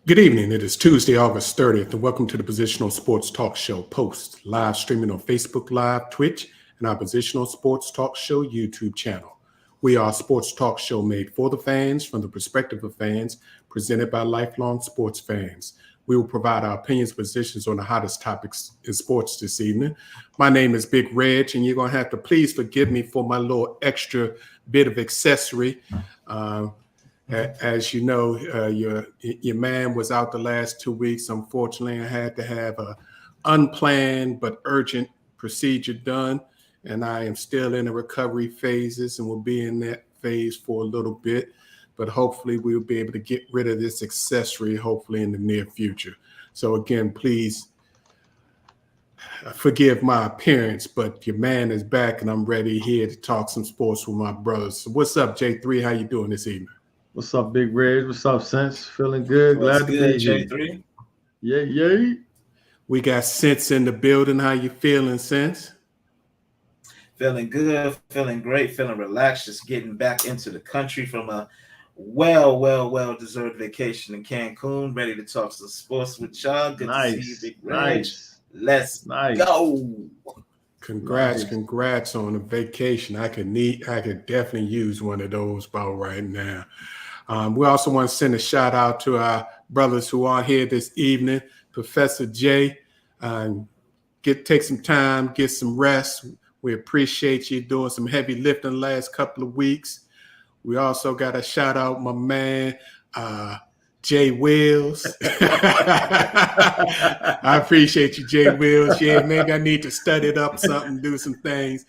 Good evening. It is Tuesday, August 30th, and welcome to the Positional Sports Talk Show post, live streaming on Facebook Live, Twitch, and our Positional Sports Talk Show YouTube channel. We are a sports talk show made for the fans, from the perspective of fans, presented by lifelong sports fans. We will provide our opinions, positions on the hottest topics in sports this evening. My name is Big Reg, and you're going to have to please forgive me for my little extra bit of accessory. As you know, your man was out the last 2 weeks. Unfortunately, I had to have a unplanned but urgent procedure done, and I am still in the recovery phases and will be in that phase for a little bit. But hopefully we'll be able to get rid of this accessory, hopefully in the near future. So again, please forgive my appearance, but your man is back, and I'm ready here to talk some sports with my brothers. So what's up, J3? How you doing this evening? What's up, Big Red? What's up, Sense? Feeling good. Glad to be here. J3? Yay. We got Sense in the building. How you feeling, Sense? Feeling good, feeling great, feeling relaxed, just getting back into the country from a well-deserved vacation in Cancun, ready to talk some sports with y'all. Good to see you, Big Red. Nice. Let's go. Congrats on the vacation. I could definitely use one of those about right now. We also want to send a shout out to our brothers who are here this evening. Professor J, take some time, get some rest. We appreciate you doing some heavy lifting the last couple of weeks. We also got to shout out my man, Jay Wills. I appreciate you, Jay Wills. Yeah, maybe I need to study it up something, do some things.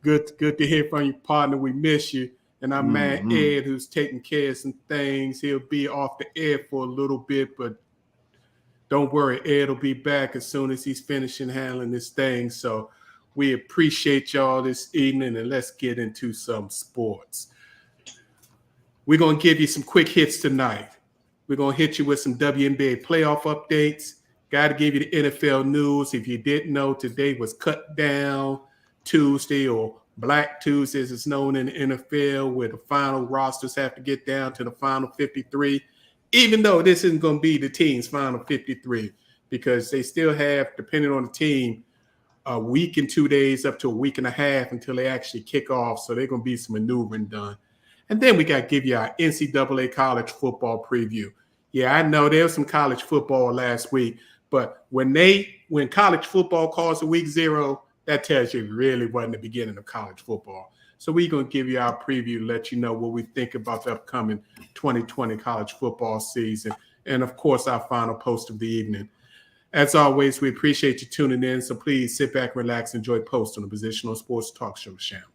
Good to hear from you, partner. We miss you. And our man Ed, who's taking care of some things. He'll be off the air for a little bit, but don't worry, Ed will be back as soon as he's finishing handling this thing. So we appreciate y'all this evening, and let's get into some sports. We're going to give you some quick hits tonight. We're going to hit you with some WNBA playoff updates. Got to give you the NFL news. If you didn't know, today was Cut Down Tuesday, or Black Tuesday as it's known in the NFL, where the final rosters have to get down to the final 53, even though this isn't going to be the team's final 53, because they still have, depending on the team, a week and 2 days up to a week and a half until they actually kick off. So there's going to be some maneuvering done. And then we got to give you our NCAA college football preview. Yeah, I know there was some college football last week, but when college football calls a week 0, that tells you it really wasn't the beginning of college football. So we're going to give you our preview, let you know what we think about the upcoming 2020 college football season, and, of course, our final post of the evening. As always, we appreciate you tuning in, so please sit back, relax, enjoy post on the Positional Sports Talk Show channel.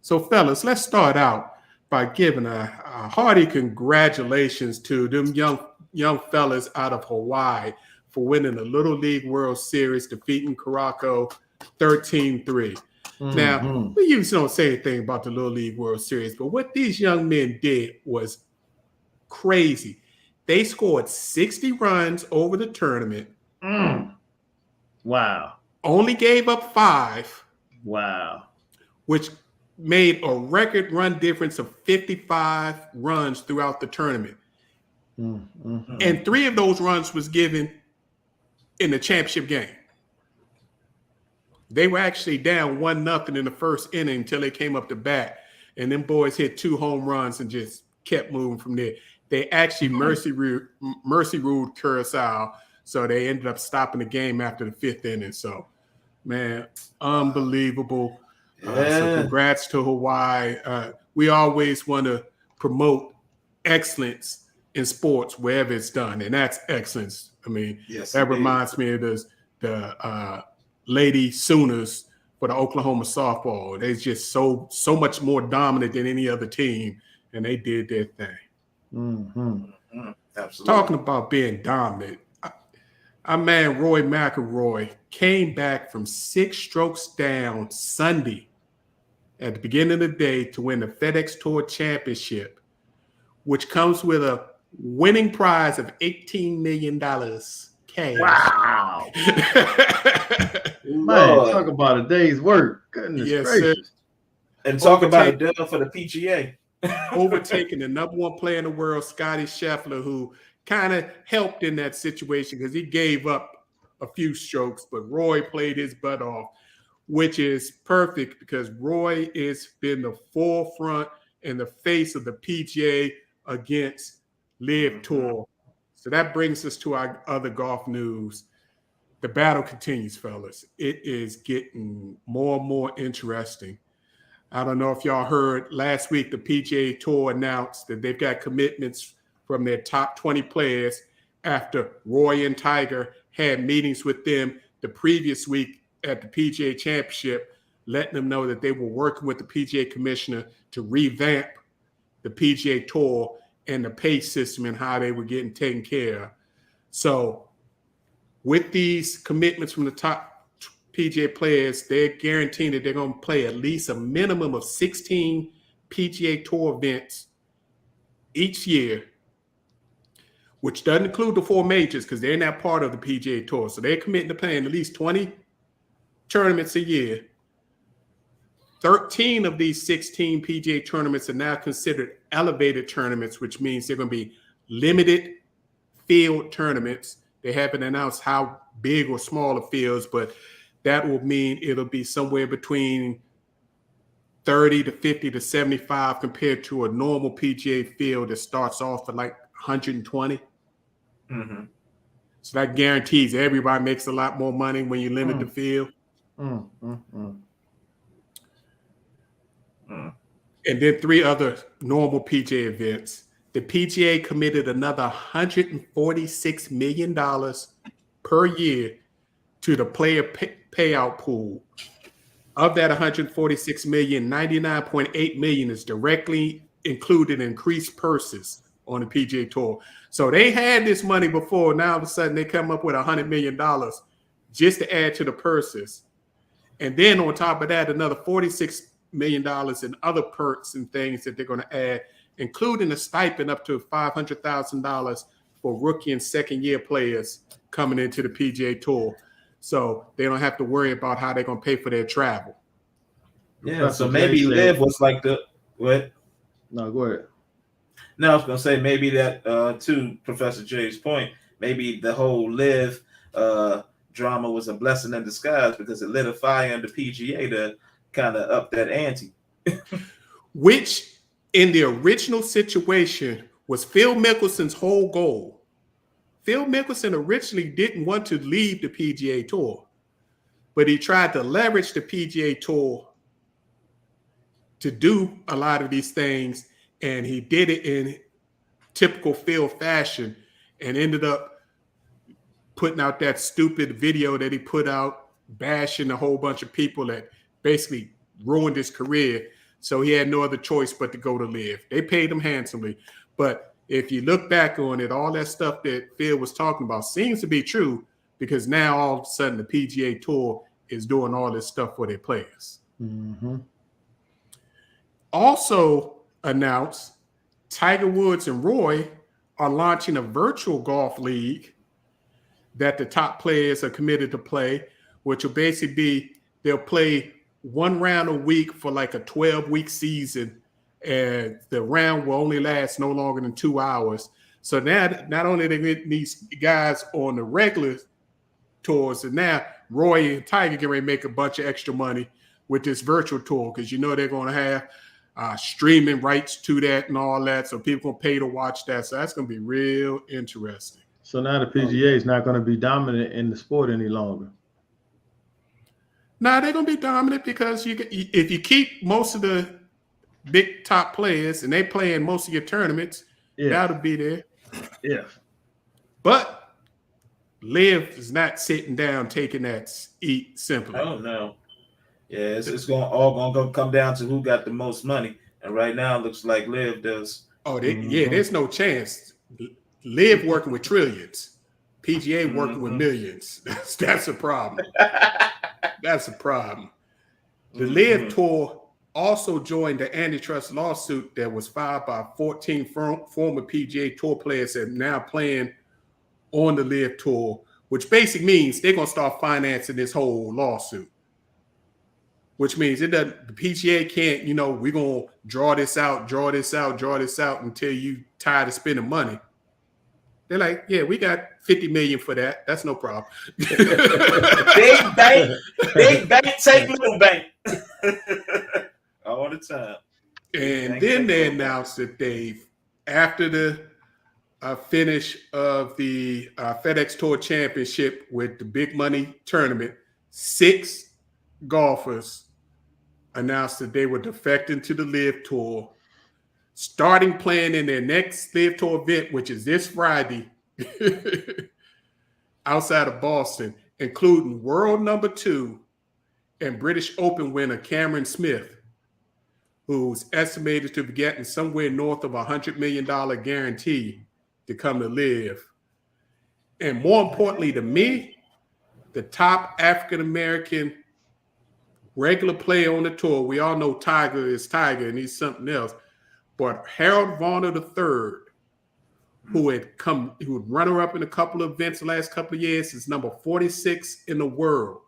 So, fellas, let's start out by giving a hearty congratulations to them young fellas out of Hawaii for winning the Little League World Series, defeating Caraco 13-3. Now, we usually don't say anything about the Little League World Series, but what these young men did was crazy. They scored 60 runs over the tournament. Wow. Only gave up 5. Wow. Which made a record run difference of 55 runs throughout the tournament. And 3 of those runs was given in the championship game. They were actually down 1-0 in the first inning until they came up to bat. And them boys hit 2 home runs and just kept moving from there. They actually mercy ruled Curacao, so they ended up stopping the game after the 5th inning. So, man, unbelievable. So congrats to Hawaii. We always want to promote excellence in sports wherever it's done, and that's excellence. I mean, that reminds me of the Lady Sooners for the Oklahoma softball. They're just so much more dominant than any other team, and they did their thing. Absolutely. Talking about being dominant, our man Roy McIlroy came back from 6 strokes down Sunday at the beginning of the day to win the FedEx Tour Championship, which comes with a winning prize of $18 million cash. Wow. Man, talk about a day's work. Goodness gracious. And talk about a deal for the PGA. overtaking the number one player in the world, Scottie Scheffler, who kind of helped in that situation because he gave up a few strokes, but Roy played his butt off, which is perfect because Roy has been the forefront and the face of the PGA against Live Tour. So that brings us to our other golf news. The battle continues, fellas. It is getting more and more interesting. I don't know if y'all heard last week, the PGA Tour announced that they've got commitments from their top 20 players after Roy and Tiger had meetings with them the previous week at the PGA Championship, letting them know that they were working with the PGA Commissioner to revamp the PGA Tour and the pay system and how they were getting taken care of. So with these commitments from the top PGA players, they're guaranteeing that they're going to play at least a minimum of 16 PGA Tour events each year, which doesn't include the 4 majors because they're not part of the PGA Tour. So they're committing to playing at least 20 tournaments a year. 13 of these 16 PGA tournaments are now considered elevated tournaments, which means they're going to be limited field tournaments. They haven't announced how big or small the fields, but that will mean it'll be somewhere between 30 to 50 to 75 compared to a normal PGA field that starts off at like 120. Mm-hmm. So that guarantees everybody makes a lot more money when you limit the field. And then 3 other normal PGA events. The PGA committed another $146 million per year to the player payout pool. Of that $146 million, $99.8 million is directly included in increased purses on the PGA Tour. So they had this money before. Now all of a sudden they come up with $100 million just to add to the purses. And then on top of that, another $46 million in other perks and things that they're going to add, including a stipend up to $500,000 for rookie and second year players coming into the PGA Tour. So they don't have to worry about how they're going to pay for their travel. Yeah, so maybe Live was like the what? No, go ahead. No, I was going to say maybe that to Professor J's point, maybe the whole Live drama was a blessing in disguise because it lit a fire under PGA to kind of up that ante. Which in the original situation was Phil Mickelson's whole goal. Phil Mickelson originally didn't want to leave the PGA Tour, but he tried to leverage the PGA Tour to do a lot of these things, and he did it in typical Phil fashion and ended up putting out that stupid video that he put out bashing a whole bunch of people that basically ruined his career. So he had no other choice but to go to Live. They paid him handsomely. But if you look back on it, all that stuff that Phil was talking about seems to be true because now all of a sudden the PGA Tour is doing all this stuff for their players. Mm-hmm. Also announced, Tiger Woods and Roy are launching a virtual golf league that the top players are committed to play, which will basically be they'll play 1 round a week for like a 12-week season, and the round will only last no longer than 2 hours. So now not only they get these guys on the regular tours, and now Roy and Tiger can really make a bunch of extra money with this virtual tour because you know they're going to have streaming rights to that and all that, so people can pay to watch that. So that's going to be real interesting. So now the PGA is not going to be dominant in the sport any longer. Now they're going to be dominant because if you keep most of the big top players and they play in most of your tournaments, that'll be there. Yeah. But Live is not sitting down taking that eat simply. Oh no. Yeah, it's all gonna come down to who got the most money. And right now it looks like Live does. Oh, there's no chance. Live working with trillions. PGA working with millions. That's a problem. That's a problem. The Live Tour also joined the antitrust lawsuit that was filed by 14 former PGA Tour players that are now playing on the Live Tour, which basically means they're going to start financing this whole lawsuit. which means it doesn't. The PGA can't, we're gonna draw this out until you tired of spending money. They're like, yeah, we got $50 million for that. That's no problem. Big bank, take little bank. All the time. And then they announced that after the finish of the FedEx Tour Championship with the big money tournament, 6 golfers announced that they were defecting to the LIV Tour, starting playing in their next LIV Tour event, which is this Friday, outside of Boston, including world number 2 and British Open winner Cameron Smith, who's estimated to be getting somewhere north of $100 million guarantee to come to LIV. And more importantly to me, the top African-American regular player on the tour, we all know Tiger is Tiger and he's something else, but Harold Varner III, who would runner-up in a couple of events the last couple of years, is number 46 in the world.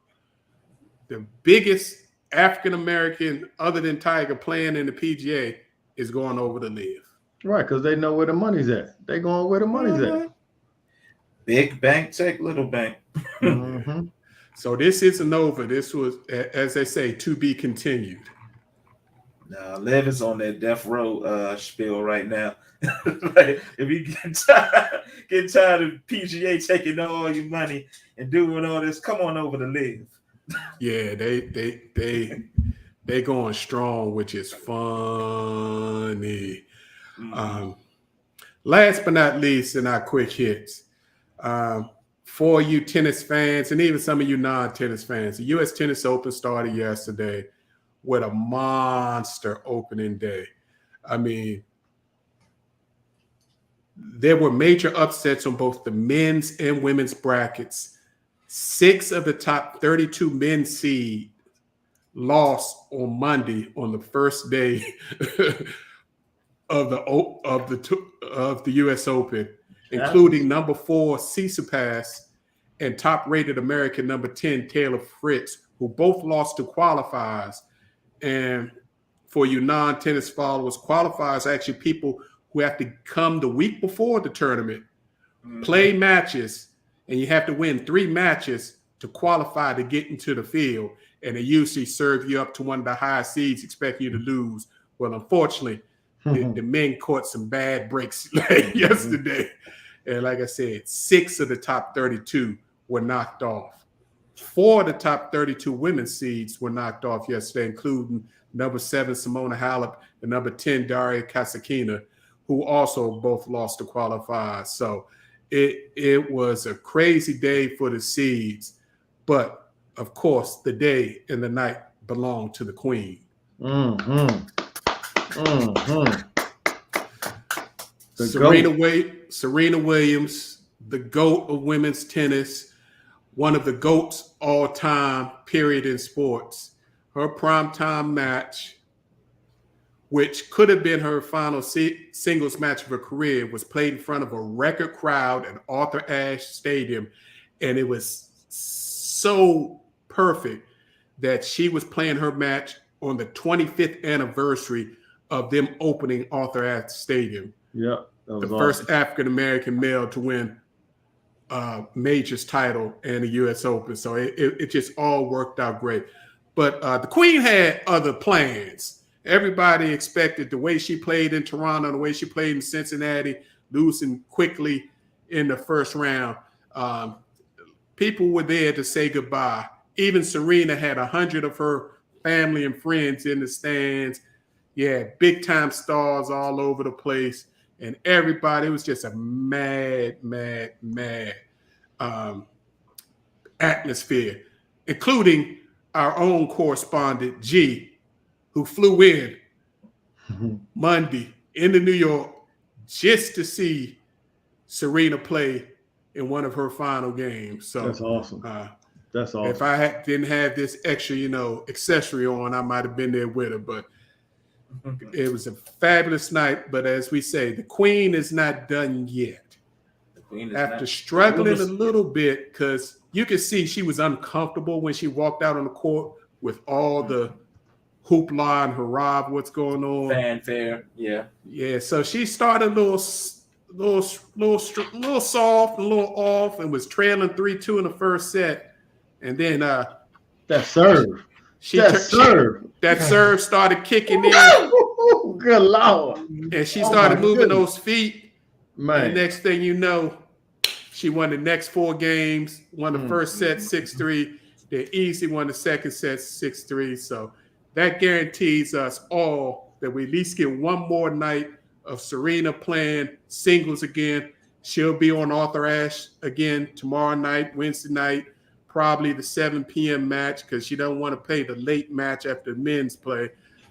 The biggest African-American, other than Tiger, playing in the PGA is going over to LIV. Right, because they know where the money's at. They going where the money's at. Big bank, take little bank. Mm-hmm. So this isn't over. This was, as they say, to be continued. Now, LIV is on that death row spiel right now. Like, if you get tired of PGA taking all your money and doing all this, come on over to LIV. Yeah, they going strong, which is funny. Last but not least, in our quick hits, for you tennis fans and even some of you non-tennis fans, the U.S. Tennis Open started yesterday with a monster opening day. I mean, there were major upsets on both the men's and women's brackets. 6 of the top 32 men's seed lost on Monday on the first day of the U.S. Open, including number 4 Tsitsipas and top-rated American number 10 Taylor Fritz, who both lost to qualifiers. And for you non-tennis followers, qualifiers are actually people who have to come the week before the tournament, play matches, and you have to win 3 matches to qualify to get into the field. And they usually serve you up to one of the high seeds, expecting you to lose. Well, unfortunately, the men caught some bad breaks yesterday. And like I said, 6 of the top 32 were knocked off. 4 of the top 32 women's seeds were knocked off yesterday, including number 7 Simona Halep and number 10 Daria Kasatkina, who also both lost to qualifiers. So it was a crazy day for the seeds. But, of course, the day and the night belong to the queen. Serena Williams, the GOAT of women's tennis, one of the GOATs all time, period, in sports. Her primetime match, which could have been her final singles match of her career, was played in front of a record crowd at Arthur Ashe Stadium. And it was so perfect that she was playing her match on the 25th anniversary of them opening Arthur Ashe Stadium. Yeah. The first African-American male to win majors title in the U.S. Open. So it just all worked out great. But the Queen had other plans. Everybody expected the way she played in Toronto, the way she played in Cincinnati, losing quickly in the first round. People were there to say goodbye. Even Serena had 100 of her family and friends in the stands. Yeah, big-time stars all over the place. And everybody, it was just a mad atmosphere, including our own correspondent, G, who flew in Monday into New York just to see Serena play in one of her final games. So that's awesome. That's awesome. If I didn't have this extra, accessory on, I might have been there with her. But it was a fabulous night. But as we say, the Queen is not done yet. After struggling a little bit, because you could see she was uncomfortable when she walked out on the court with all the hoopla and hurrah, what's going on. Fanfare, yeah. Yeah, so she started a little soft, a little off, and was trailing 3-2 in the first set. And then that serve. That serve started kicking in. Good Lord. And she started moving those feet. Man. And next thing you know, she won the next 4 games, won the first set 6-3, then easily won the second set 6-3. So that guarantees us all that we at least get one more night of Serena playing singles again. She'll be on Arthur Ashe again tomorrow night, Wednesday night, probably the 7 p.m. match because she doesn't want to play the late match after men's play.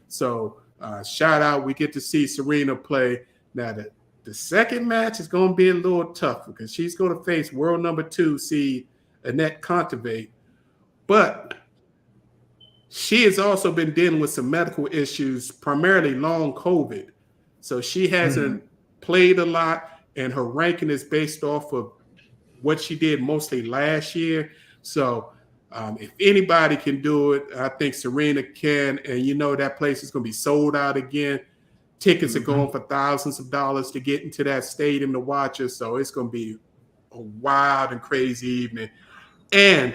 So shout out, we get to see Serena play. Now, the second match is going to be a little tougher because she's going to face world number 2 seed Annette Kontaveit. But she has also been dealing with some medical issues, primarily long COVID. So she hasn't played a lot, and her ranking is based off of what she did mostly last year. So if anybody can do it, I think Serena can. And you know that place is going to be sold out again. Tickets are going for thousands of dollars to get into that stadium to watch her. So it's going to be a wild and crazy evening. And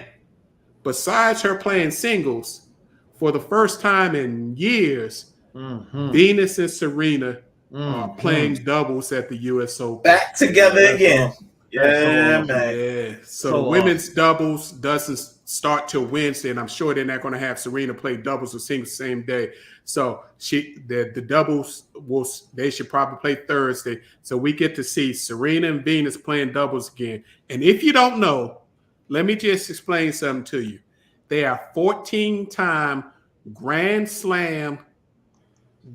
besides her playing singles, for the first time in years, Venus and Serena are playing doubles at the U.S. Open. Back together again. Awesome. Yeah, man. Yeah. So the women's doubles doesn't start till Wednesday, and I'm sure they're not going to have Serena play doubles or singles the same day. So the doubles they should probably play Thursday. So we get to see Serena and Venus playing doubles again. And if you don't know, let me just explain something to you. They are 14-time Grand Slam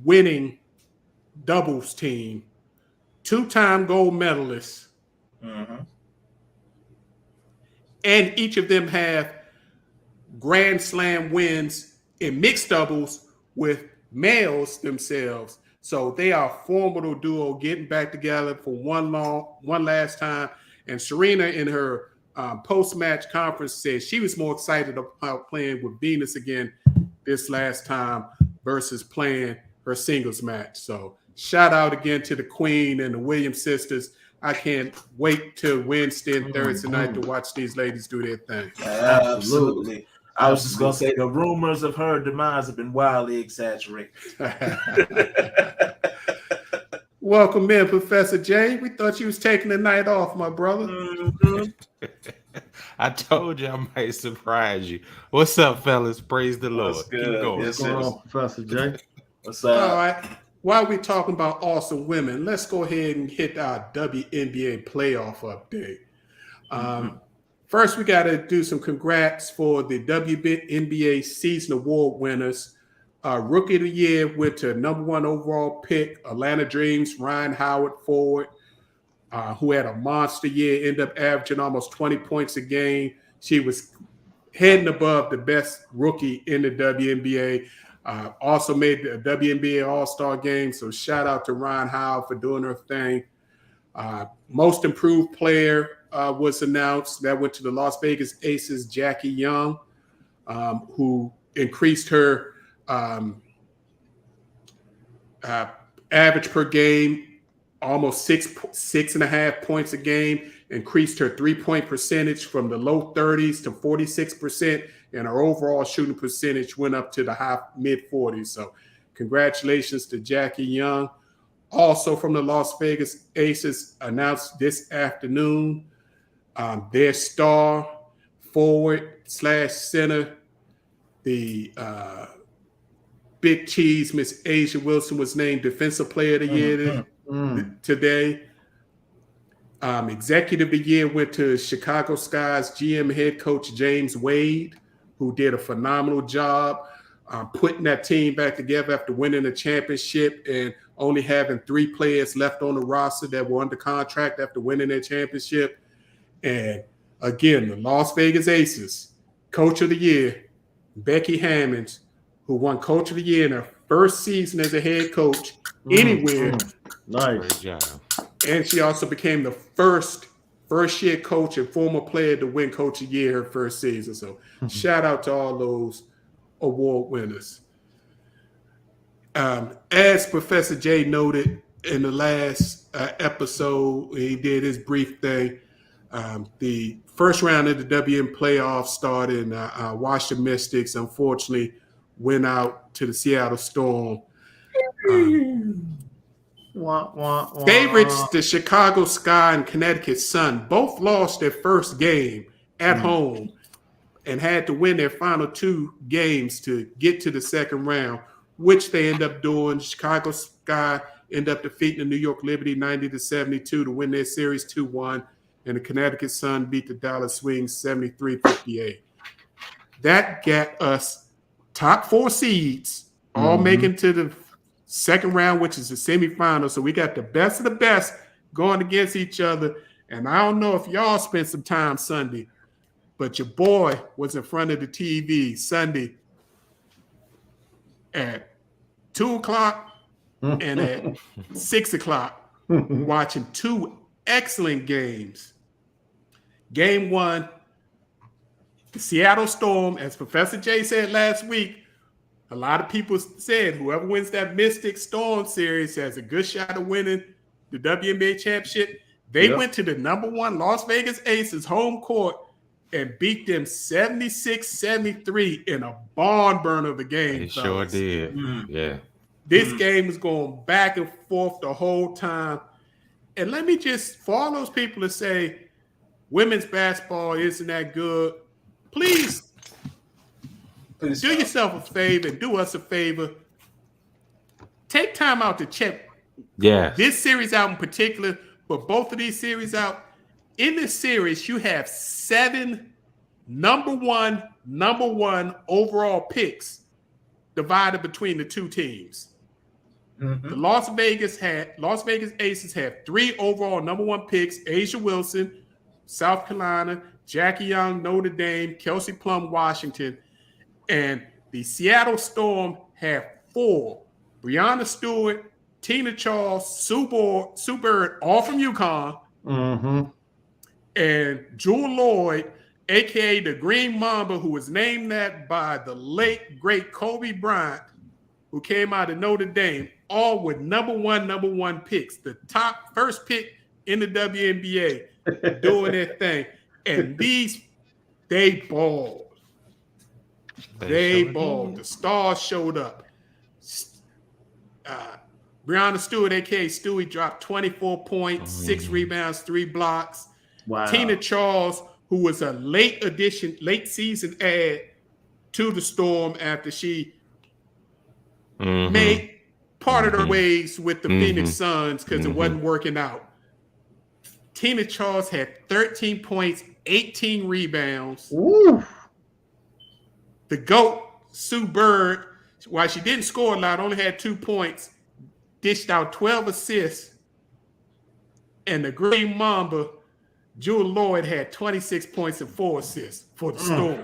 winning doubles team, 2-time gold medalists. And each of them have Grand Slam wins in mixed doubles with males themselves. So they are a formidable duo getting back together for one last time. And Serena in her post-match conference said she was more excited about playing with Venus again this last time versus playing her singles match. So shout out again to the Queen and the Williams sisters. I can't wait till Wednesday and Thursday night to watch these ladies do their thing. Absolutely. I was just going to say the rumors of her demise have been wildly exaggerated. Welcome in, Professor J. We thought you was taking the night off, my brother. I told you I might surprise you. What's up, fellas? Praise the Lord. What's good? Keep going. Yes, What's going on, Professor J? What's up? All right. While we're talking about awesome women, let's go ahead and hit our WNBA playoff update. First, we got to do some congrats for the WNBA season award winners. Rookie of the Year went to number 1 overall pick, Atlanta Dreams, Ryan Howard forward, who had a monster year, ended up averaging almost 20 points a game. She was heading above the best rookie in the WNBA. Also made the WNBA All-Star game, so shout out to Ryan Howard for doing her thing. Most improved player was announced. That went to the Las Vegas Aces' Jackie Young, who increased her average per game almost 6.5 points a game, increased her 3-point percentage from the low 30s to 46%, and her overall shooting percentage went up to the mid 40s. So congratulations to Jackie Young. Also from the Las Vegas Aces announced this afternoon, their star forward / center, the Big Cheese, Miss Asia Wilson, was named Defensive Player of the Year today. Executive of the Year went to Chicago Sky's GM head coach James Wade, who did a phenomenal job putting that team back together after winning the championship and only having 3 players left on the roster that were under contract after winning their championship. And again, the Las Vegas Aces, Coach of the Year, Becky Hammonds, who won Coach of the Year in her first season as a head coach anywhere. Nice. Great job. And she also became the first-year coach and former player to win Coach of the Year her first season. So shout out to all those award winners. As Professor J noted in the last episode, he did his brief thing. The first round of the WM playoffs started, and Washington Mystics unfortunately went out to the Seattle Storm. Favorites, the Chicago Sky and Connecticut Sun, both lost their first game at home and had to win their final 2 games to get to the second round, which they end up doing. Chicago Sky end up defeating the New York Liberty 90-72 to win their series 2-1, and the Connecticut Sun beat the Dallas Swings 73-58. That got us top 4 seeds, all making to the second round, which is the semifinal. So we got the best of the best going against each other. And I don't know if y'all spent some time Sunday, but your boy was in front of the TV Sunday at 2 o'clock and at 6 o'clock watching 2 excellent games. Game 1, the Seattle Storm, as Professor J said last week, a lot of people said whoever wins that Mystic Storm series has a good shot of winning the WNBA championship. They went to the #1 Las Vegas Aces home court and beat them 76-73 in a barn burner of a game. They sure did. Yeah. This game was going back and forth the whole time. And let me just, for all those people that say women's basketball isn't that good, please do yourself a favor and do us a favor. Take time out to check this series out in particular, but both of these series out. In this series, you have 7 number one overall picks divided between the 2 teams. The Las Vegas Aces have 3 overall #1 picks: Asia Wilson, South Carolina; Jackie Young, Notre Dame; Kelsey Plum, Washington. And the Seattle Storm have 4: Brianna Stewart, Tina Charles, Sue Bird, all from UConn, and Jewel Lloyd, a.k.a. the Green Mamba, who was named that by the late, great Kobe Bryant, who came out of Notre Dame, all with #1 picks. The top first pick in the WNBA doing their thing. And they balled. They balled. The stars showed up. Brianna Stewart, a.k.a. Stewie, dropped 24 points, 6 rebounds, 3 blocks. Wow. Tina Charles, who was a late season add to the Storm after she made part of her ways with the Phoenix Suns because it wasn't working out. Tina Charles had 13 points, 18 rebounds. Ooh. The GOAT, Sue Bird, while she didn't score a lot, only had 2 points, dished out 12 assists. And the Green Mamba, Jewel Lloyd, had 26 points and 4 assists for the Storm.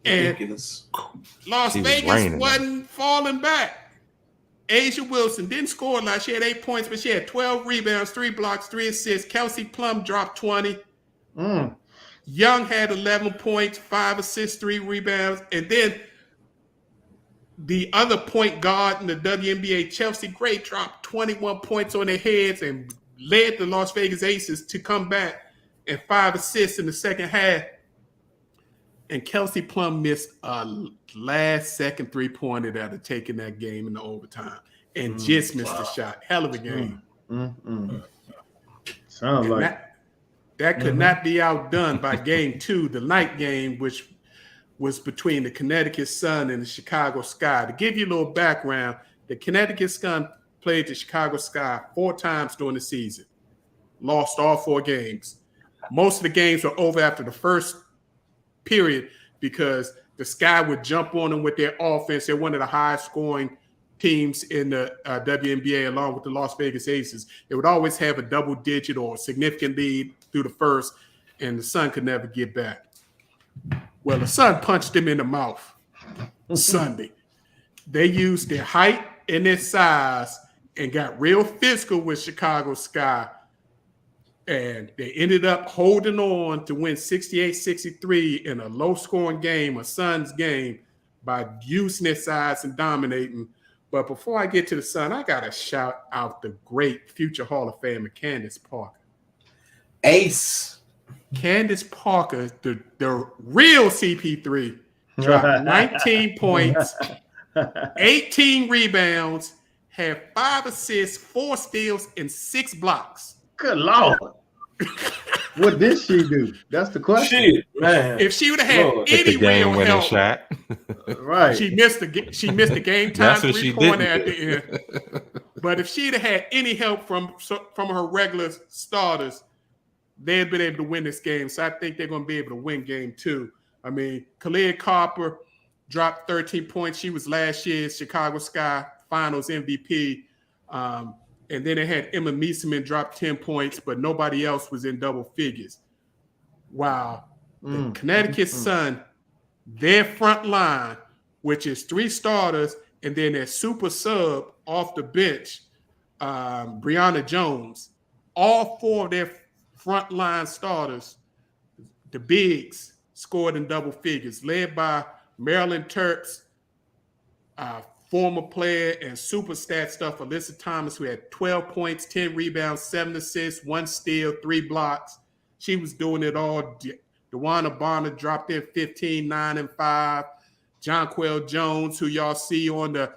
And Las Vegas wasn't falling back. Asia Wilson didn't score a lot. She had 8 points, but she had 12 rebounds, 3 blocks, 3 assists. Kelsey Plum dropped 20. Young had 11 points, 5 assists, 3 rebounds. And then the other point guard in the WNBA, Chelsea Gray, dropped 21 points on their heads and led the Las Vegas Aces to come back and 5 assists in the second half. And Kelsey Plum missed a last-second three-pointer that had taken that game in the overtime and just missed a shot. Hell of a game. Sounds like that could not be outdone by game 2, the night game, which was between the Connecticut Sun and the Chicago Sky. To give you a little background, the Connecticut Sun played the Chicago Sky 4 times during the season, lost all 4 games. Most of the games were over after the first period because the Sky would jump on them with their offense. They're one of the highest scoring teams in the WNBA, along with the Las Vegas Aces. They would always have a double-digit or significant lead through the first, and the Sun could never get back. Well, the Sun punched them in the mouth Sunday. They used their height and their size and got real physical with Chicago Sky. And they ended up holding on to win 68-63 in a low-scoring game, a Suns game, by using their size and dominating. But before I get to the Sun, I got to shout out the great future Hall of Famer, Candice Parker. Ace. Candice Parker, the real CP3, dropped 19 points, 18 rebounds, had 5 assists, 4 steals, and 6 blocks. Good Lord. What did she do? That's the question. Shit, man. If she would have had Hit any the game real winning help, shot. Right. she missed the game time That's what she 3-pointer didn't at the end. But if she'd have had any help from her regular starters, they'd been able to win this game. So I think they're going to be able to win game 2. I mean, Khalid Copper dropped 13 points. She was last year's Chicago Sky Finals MVP. And then they had Emma Meeseman drop 10 points, but nobody else was in double figures. Wow. The Connecticut Sun, their front line, which is 3 starters, and then their super sub off the bench, Brianna Jones, all 4 of their front line starters, the bigs, scored in double figures, led by Maryland Terps, former player and super stat stuff, Alyssa Thomas, who had 12 points, 10 rebounds, 7 assists, 1 steal, 3 blocks. She was doing it all. DeWanna Bonner dropped in 15, 9, and 5. Jonquel Jones, who y'all see on the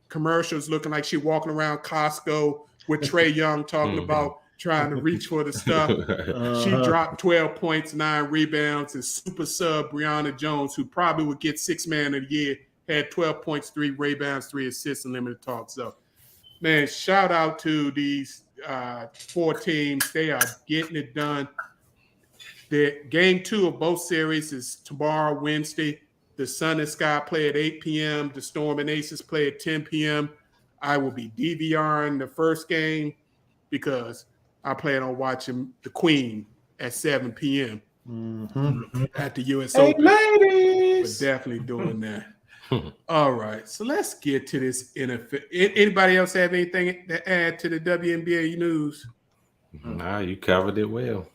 commercials looking like she walking around Costco with Trae Young talking about trying to reach for the stuff. She dropped 12 points, 9 rebounds, and super sub Brianna Jones, who probably would get 6th man of the year, had 12 points, 3 rebounds, 3 assists in limited talk. So, man, shout out to these 4 teams. They are getting it done. The game 2 of both series is tomorrow, Wednesday. The Sun and Sky play at 8 p.m. The Storm and Aces play at 10 p.m. I will be DVRing the first game because I plan on watching the Queen at 7 p.m. At the U.S. Open. Ladies. We're definitely doing that. All right, so let's get to this NFL. Anybody else have anything to add to the WNBA news? Nah, you covered it well.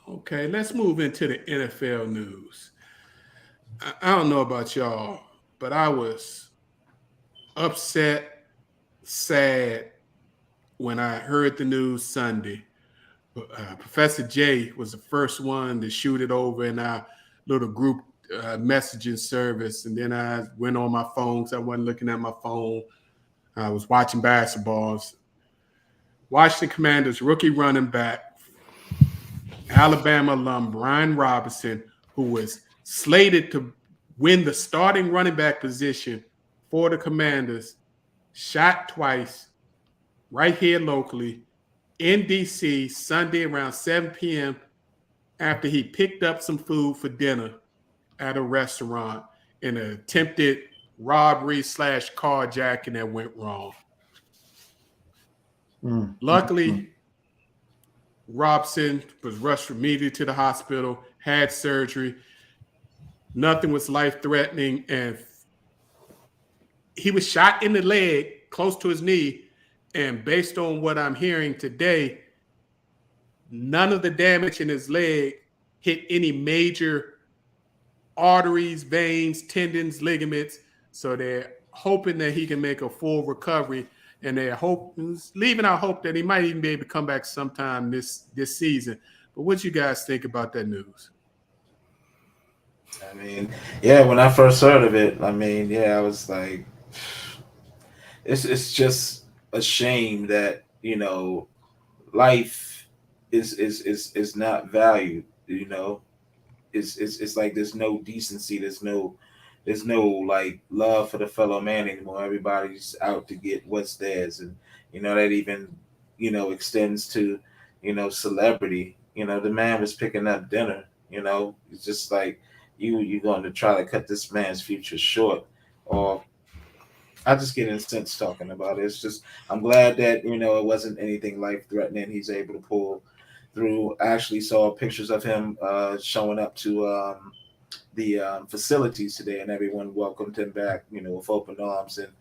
Okay, let's move into the NFL news. I don't know about y'all, but I was upset, sad when I heard the news Sunday. Professor J was the first one to shoot it over in our little group messaging service, and then I went on my phone because I wasn't looking at my phone. I was watching basketball. Washington Commanders rookie running back, Alabama alum Brian Robinson, who was slated to win the starting running back position for the Commanders, shot twice right here locally in D.C. Sunday around 7 p.m. after he picked up some food for dinner at a restaurant in an attempted robbery / carjacking that went wrong. Luckily, Robson was rushed immediately to the hospital, had surgery. Nothing was life-threatening, and he was shot in the leg close to his knee, and based on what I'm hearing today, none of the damage in his leg hit any major arteries, veins, tendons, ligaments. So they're hoping that he can make a full recovery, and they're leaving out hope that he might even be able to come back sometime this season. But what you guys think about that news? I mean, yeah, when I first heard of it, I mean, yeah, I was like, it's just a shame that, you know, life is not valued, you know. It's like there's no decency, there's no like love for the fellow man anymore. Everybody's out to get what's theirs, and you know that even, you know, extends to, you know, celebrity. You know, the man was picking up dinner. You know, it's just like you're going to try to cut this man's future short, or I just get incensed talking about it. It's just I'm glad that, you know, it wasn't anything life threatening. He's able to pull through. I actually saw pictures of him showing up to the facilities today, and everyone welcomed him back, you know, with open arms, and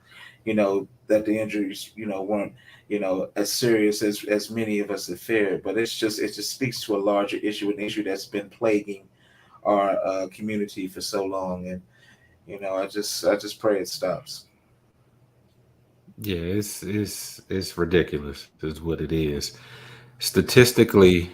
you know that the injuries, you know, weren't, you know, as serious as many of us have feared. But it just speaks to a larger issue, an issue that's been plaguing our community for so long, and you know, I just pray it stops. Yeah, it's ridiculous, is what it is. Statistically,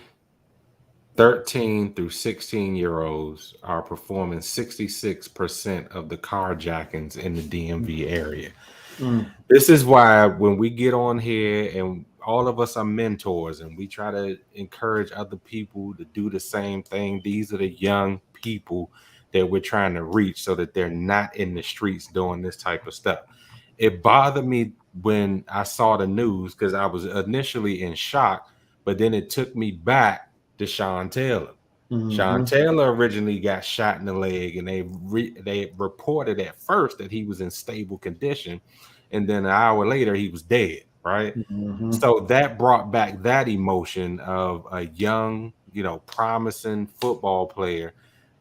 13 through 16-year-olds are performing 66% of the carjackings in the DMV area. Mm. This is why when we get on here and all of us are mentors and we try to encourage other people to do the same thing, these are the young people that we're trying to reach so that they're not in the streets doing this type of stuff. It bothered me when I saw the news because I was initially in shock, but then it took me back to Sean Taylor. Sean Mm-hmm. Taylor originally got shot in the leg, and they reported at first that he was in stable condition, and then an hour later he was dead. Right, Mm-hmm. so that brought back that emotion of a young, promising football player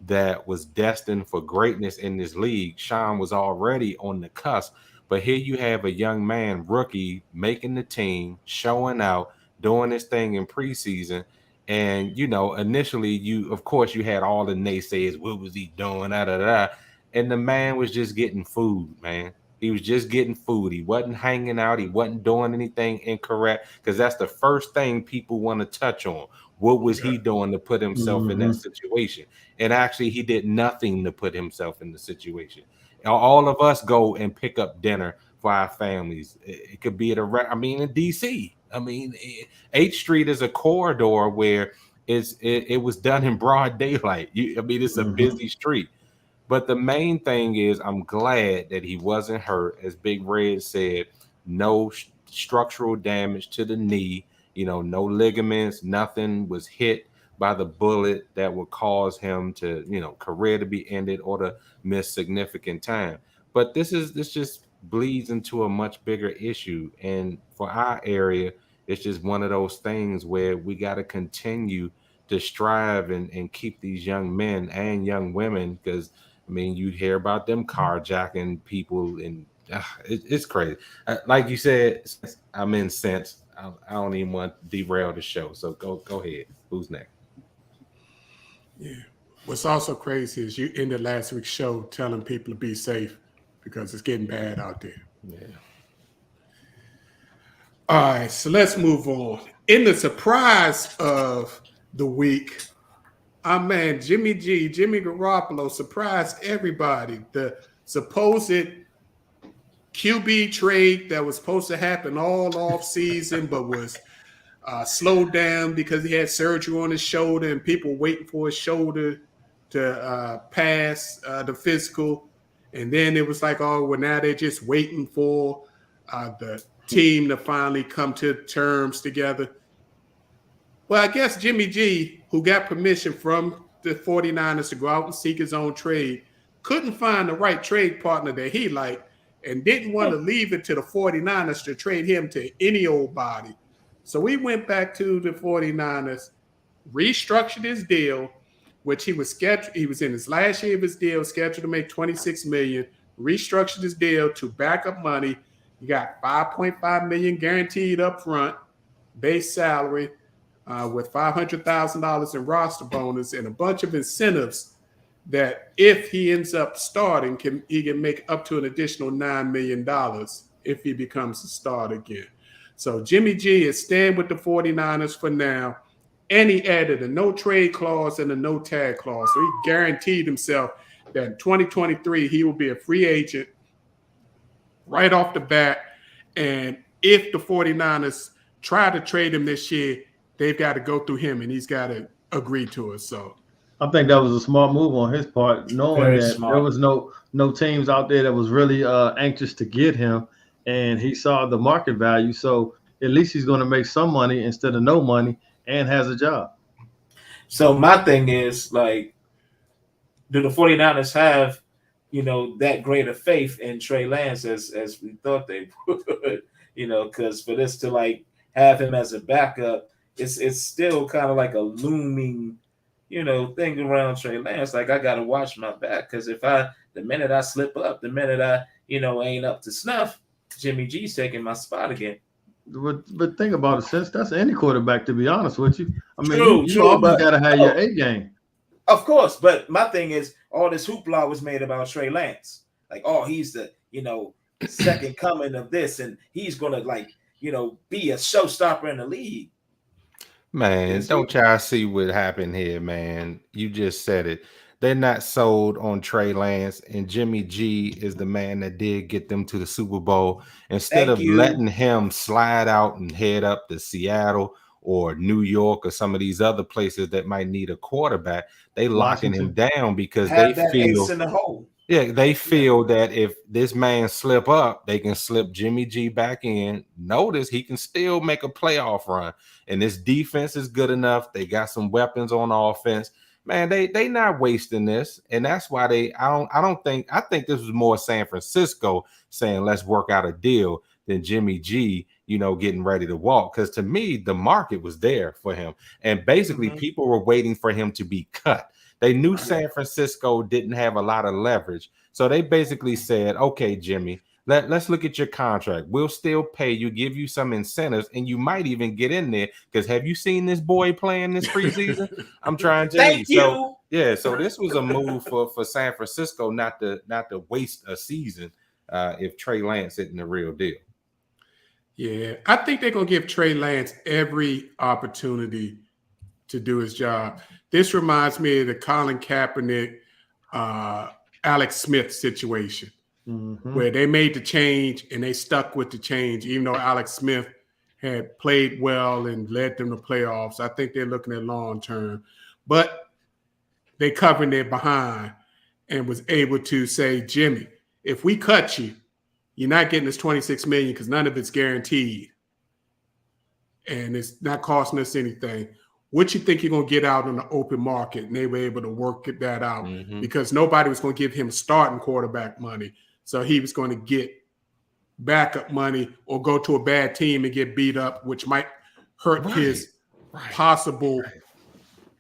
that was destined for greatness in this league. Sean was already on the cusp, but here you have a young man, rookie, making the team, showing out, doing his thing in preseason. And initially, of course, you had all the naysayers. What was he doing? Da, da, da. And the man was just getting food, man. He was just getting food. He wasn't hanging out. He wasn't doing anything incorrect, because that's the first thing people want to touch on. What was he doing to put himself in Mm-hmm. that situation? And actually, he did nothing to put himself in the situation. All of us go and pick up dinner for our families. It could be at in DC. H Street is a corridor where it was done in broad daylight. It's a Mm-hmm. busy street. But the main thing is, I'm glad that he wasn't hurt. As Big Red said, no structural damage to the knee, no ligaments, nothing was hit by the bullet that would cause him to, career to be ended or to miss significant time. But this just bleeds into a much bigger issue. And for our area, it's just one of those things where we got to continue to strive and keep these young men and young women, because you hear about them carjacking people, and it's crazy. Like you said, I'm incensed. I don't even want to derail the show. So go ahead. Who's next? Yeah. What's also crazy is you ended last week's show telling people to be safe because it's getting bad out there. Yeah. All right, so let's move on. In the surprise of the week, our man Jimmy Garoppolo surprised everybody. The supposed QB trade that was supposed to happen all off season, but was slowed down because he had surgery on his shoulder and people waiting for his shoulder to pass the physical. And then it was like, oh, well, now they're just waiting for the team to finally come to terms together. Well, I guess Jimmy G, who got permission from the 49ers to go out and seek his own trade, couldn't find the right trade partner that he liked and didn't want to leave it to the 49ers to trade him to any old body. So we went back to the 49ers, restructured his deal, which he was scheduled. He was in his last year of his deal, scheduled to make $26 million, restructured his deal to backup money. You got $5.5 million guaranteed up front, base salary, with $500,000 in roster bonus and a bunch of incentives that if he ends up starting, he can make up to an additional $9 million if he becomes a starter again. So Jimmy G is staying with the 49ers for now, and he added a no trade clause and a no tag clause. So he guaranteed himself that in 2023 he will be a free agent right off the bat. And if the 49ers try to trade him this year, they've got to go through him, and he's got to agree to it. So I think that was a smart move on his part, knowing Very that smart. there was no teams out there that was really anxious to get him, and he saw the market value. So at least he's going to make some money instead of no money, and has a job. So my thing is, like, do the 49ers have, that greater faith in Trey Lance as we thought they would? Because for this to like have him as a backup, it's still kind of like a looming, thing around Trey Lance. Like, I gotta watch my back, because the minute I slip up, the minute I, ain't up to snuff, Jimmy G's taking my spot again. But think about it, since that's any quarterback, to be honest with you. True, you always got to have your A game. Of course, but my thing is, all this hoopla was made about Trey Lance. Like, oh, he's the, second coming of this, and he's gonna be a showstopper in the league. Man, don't y'all see what happened here, man? You just said it. They're not sold on Trey Lance, and Jimmy G is the man that did get them to the Super Bowl. Instead of letting him slide out and head up to Seattle or New York or some of these other places that might need a quarterback, they locking him down because they feel in the hole. Yeah, they feel that if this man slip up, they can slip Jimmy G back in. Notice he can still make a playoff run, and this defense is good enough. They got some weapons on offense. Man, they not wasting this, and that's why I think this was more San Francisco saying let's work out a deal than Jimmy G, getting ready to walk. Because to me, the market was there for him, and basically people were waiting for him to be cut. They knew San Francisco didn't have a lot of leverage, so they basically said, "Okay, Jimmy, let's look at your contract. We'll still pay you, give you some incentives, and you might even get in there. Because have you seen this boy playing this preseason? I'm trying to tell you." So yeah, so this was a move for San Francisco not to waste a season if Trey Lance isn't the real deal. Yeah, I think they're gonna give Trey Lance every opportunity to do his job. This reminds me of the Colin Kaepernick, Alex Smith situation, where they made the change and they stuck with the change, even though Alex Smith had played well and led them to playoffs. I think they're looking at long term, but they covered their behind and was able to say, Jimmy, if we cut you, you're not getting this $26 million because none of it's guaranteed, and it's not costing us anything. What you think you're going to get out on the open market? And they were able to work that out because nobody was going to give him starting quarterback money. So he was going to get backup money or go to a bad team and get beat up, which might hurt his possible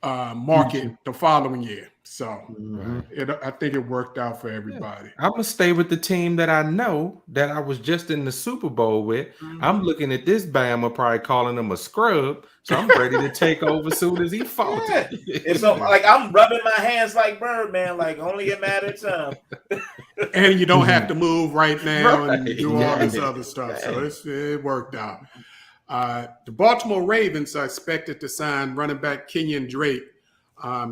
market the following year. So I think it worked out for everybody. I'm going to stay with the team that I know that I was just in the Super Bowl with. I'm looking at this Bama probably calling him a scrub. So I'm ready to take over as soon as he falls. Yeah. It's so, I'm rubbing my hands like Birdman, like only a matter of time. And you don't have to move right now and do all this other stuff. So it worked out. The Baltimore Ravens are expected to sign running back Kenyan Drake.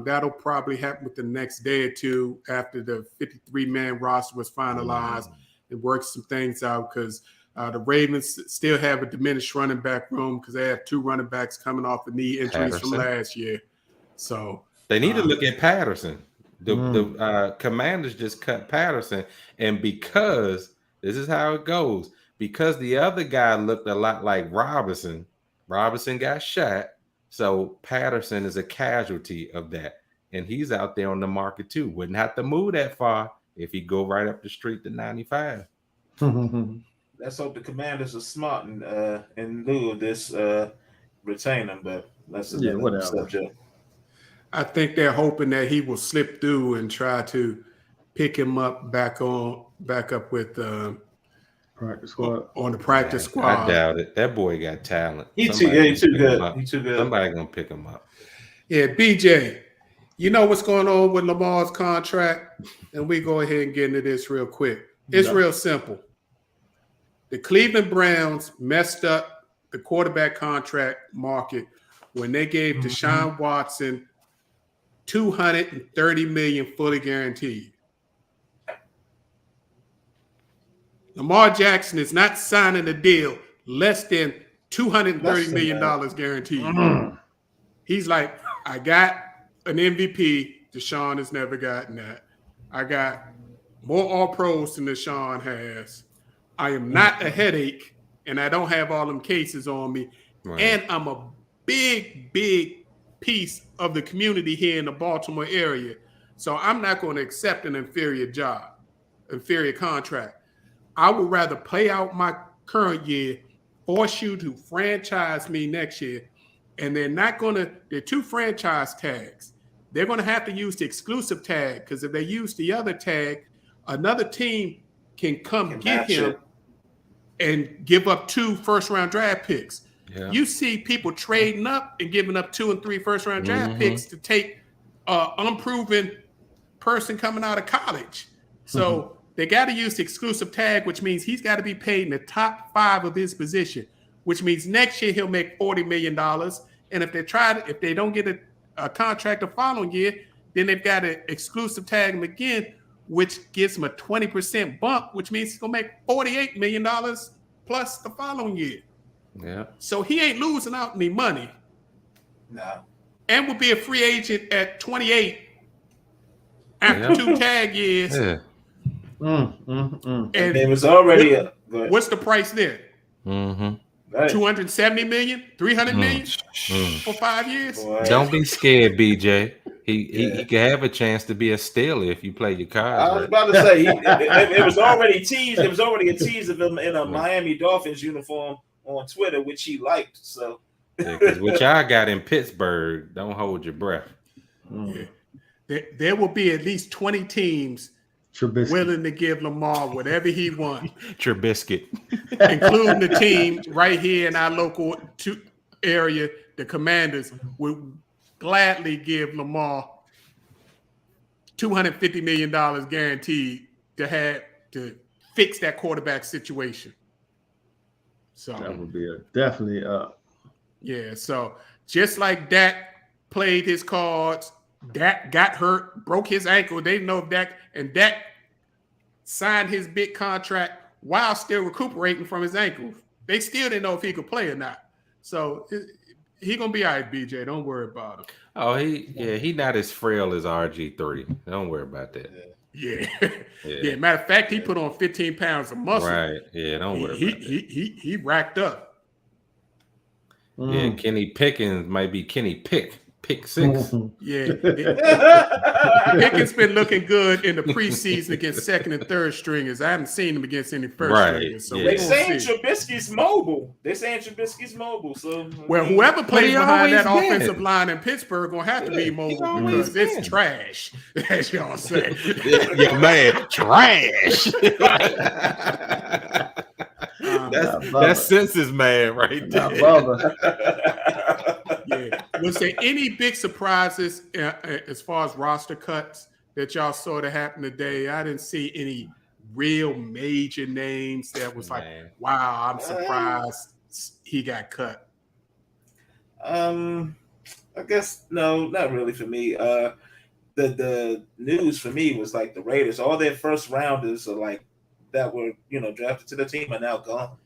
That'll probably happen within the next day or two after the 53-man roster was finalized and work some things out because the Ravens still have a diminished running back room because they have two running backs coming off of knee injuries from last year. So they need to look at Patterson. The Commanders just cut Patterson, and because this is how it goes, because the other guy looked a lot like Robinson got shot. So Patterson is a casualty of that, and he's out there on the market too. Wouldn't have to move that far if he go right up the street to 95. Let's hope the Commanders are smart in lieu of this retain him, but that's another subject. I think they're hoping that he will slip through and try to pick him up back up with practice squad on the practice squad. I doubt it. That boy got talent. He's too good. He's too good. Somebody gonna pick him up. Yeah, BJ, you know what's going on with Lamar's contract, and we go ahead and get into this real quick. It's real simple. The Cleveland Browns messed up the quarterback contract market when they gave Deshaun Watson $230 million fully guaranteed. Lamar Jackson is not signing a deal less than $230 million guaranteed. He's like, I got an MVP. Deshaun has never gotten that. I got more All-Pros than Deshaun has. I am not a headache, and I don't have all them cases on me. Right. And I'm a big, big piece of the community here in the Baltimore area. So I'm not going to accept an inferior contract. I would rather play out my current year, force you to franchise me next year, and they're two franchise tags. They're going to have to use the exclusive tag because if they use the other tag, another team can get him and give up 2 first-round draft picks. Yeah. You see people trading up and giving up 2 and 3 first-round draft picks to take an unproven person coming out of college. So they got to use the exclusive tag, which means he's got to be paid in the top 5 of his position, which means next year he'll make $40 million. And if they don't get a contract the following year, then they've got to exclusive tag him again, which gives him a 20% bump, which means he's going to make $48 million plus the following year. Yeah. So he ain't losing out any money. No. And will be a free agent at 28 after 2 tag years. Yeah. And there was already what's the price there? Mm-hmm. Right. 270 million, 300 million for 5 years. Boy. Don't be scared, BJ. He can have a chance to be a stealer if you play your cards. I was about to say it was already teased. There was already a tease of him in a Miami Dolphins uniform on Twitter, which he liked. So, because what y'all got in Pittsburgh, don't hold your breath. Yeah. There will be at least 20 teams willing to give Lamar whatever he wants. Trubisky. Including the team right here in our local area, the Commanders, would gladly give Lamar $250 million guaranteed to fix that quarterback situation. So that would be definitely yeah. So just like Dak played his cards, Dak got hurt, broke his ankle. They didn't know if Dak signed his big contract while still recuperating from his ankle. They still didn't know if he could play or not. So he gonna be all right, BJ. Don't worry about him. Oh, he not as frail as RG3. Don't worry about that. Yeah. Matter of fact, he put on 15 pounds of muscle. Right. Yeah, don't worry about that. He racked up. Yeah, Kenny Pickens might be Kenny Pick 6. Yeah. Pickens been looking good in the preseason against second and third stringers. I haven't seen him against any first stringers. So they saying Trubisky's mobile. So well, whoever plays behind that offensive line in Pittsburgh gonna have to be mobile because it's trash, as y'all say. Yeah, man, trash. That's census man right there. Yeah. Was there any big surprises as far as roster cuts that y'all saw that happen today? I didn't see any real major names that was like, wow, I'm surprised he got cut. I guess no, not really for me. The news for me was like the Raiders, all their first rounders are like that were drafted to the team are now gone.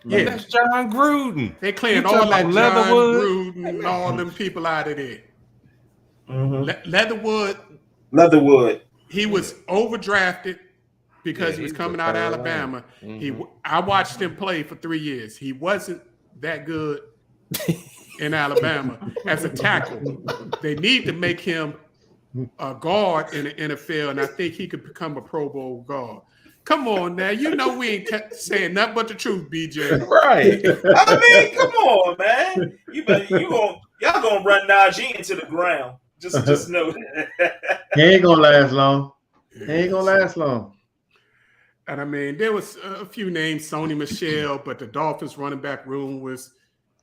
Yeah, that's John Gruden. They cleared all that John Gruden and all them people out of there. Mm-hmm. Leatherwood. He was overdrafted because he was coming out of Alabama. Mm-hmm. I watched him play for 3 years. He wasn't that good in Alabama as a tackle. They need to make him a guard in the NFL, and I think he could become a Pro Bowl guard. Come on now, we ain't saying nothing but the truth, BJ. Right. I mean, come on, man. Y'all gonna run Najee into the ground. Just know that. He ain't gonna last long. And I mean, there was a few names, Sony Michel, but the Dolphins running back room was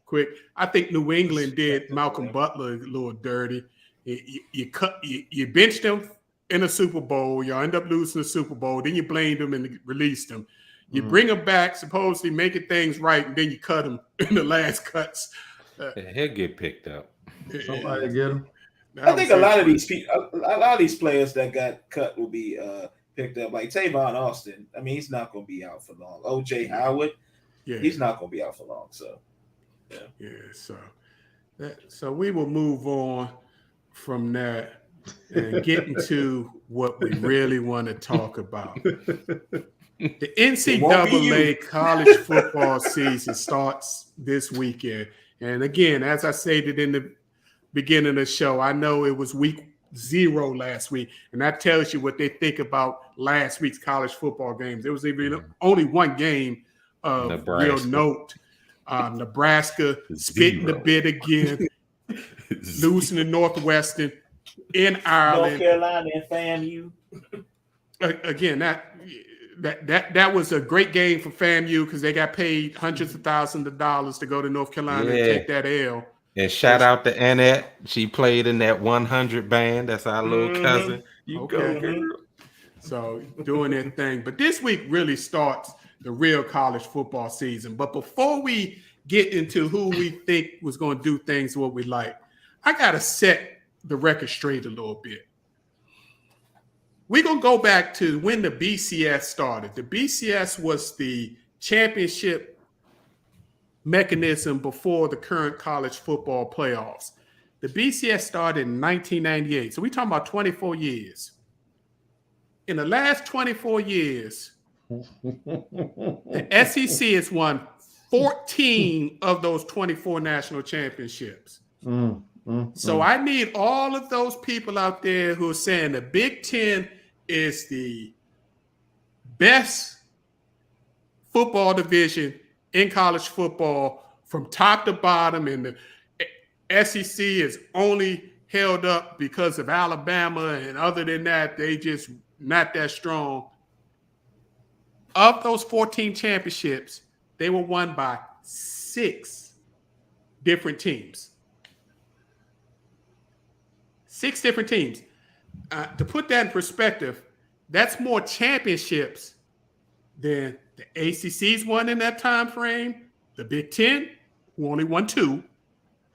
quick. I think New England did Malcolm Butler a little dirty. You benched him in a Super Bowl, you end up losing the Super Bowl, then you blamed him and released him. You bring him back, supposedly making things right, and then you cut him in the last cuts. He'll get picked up. Somebody get him. I think a lot of these players that got cut will be picked up, like Tavon Austin. I mean, he's not going to be out for long. OJ Howard, he's not going to be out for long. So, so we will move on from that and get into what we really want to talk about. The NCAA college football season starts this weekend. And again, as I stated in the beginning of the show, I know it was week 0 last week, and that tells you what they think about last week's college football games. There was even only one game of real note. Nebraska spitting the bid again, losing to Northwestern in Ireland. North Carolina and FAMU. Again, that was a great game for FAMU because they got paid hundreds of thousands of dollars to go to North Carolina and take that L. And shout out to Annette. She played in that 100 band. That's our little cousin. You go, girl. So doing their thing. But this week really starts the real college football season. But before we get into who we think was going to do things what we like, I got to set the record straight a little bit. We're going to go back to when the BCS started. The BCS was the championship mechanism before the current college football playoffs. The BCS started in 1998. So we're talking about 24 years. In the last 24 years, the SEC has won 14 of those 24 national championships. So I need all of those people out there who are saying the Big Ten is the best football division in college football from top to bottom, and the SEC is only held up because of Alabama, and other than that, they just not that strong. Of those 14 championships, they were won by 6 different teams. 6 different teams. To put that in perspective, that's more championships than the ACC's won in that time frame, the Big Ten, who only won 2,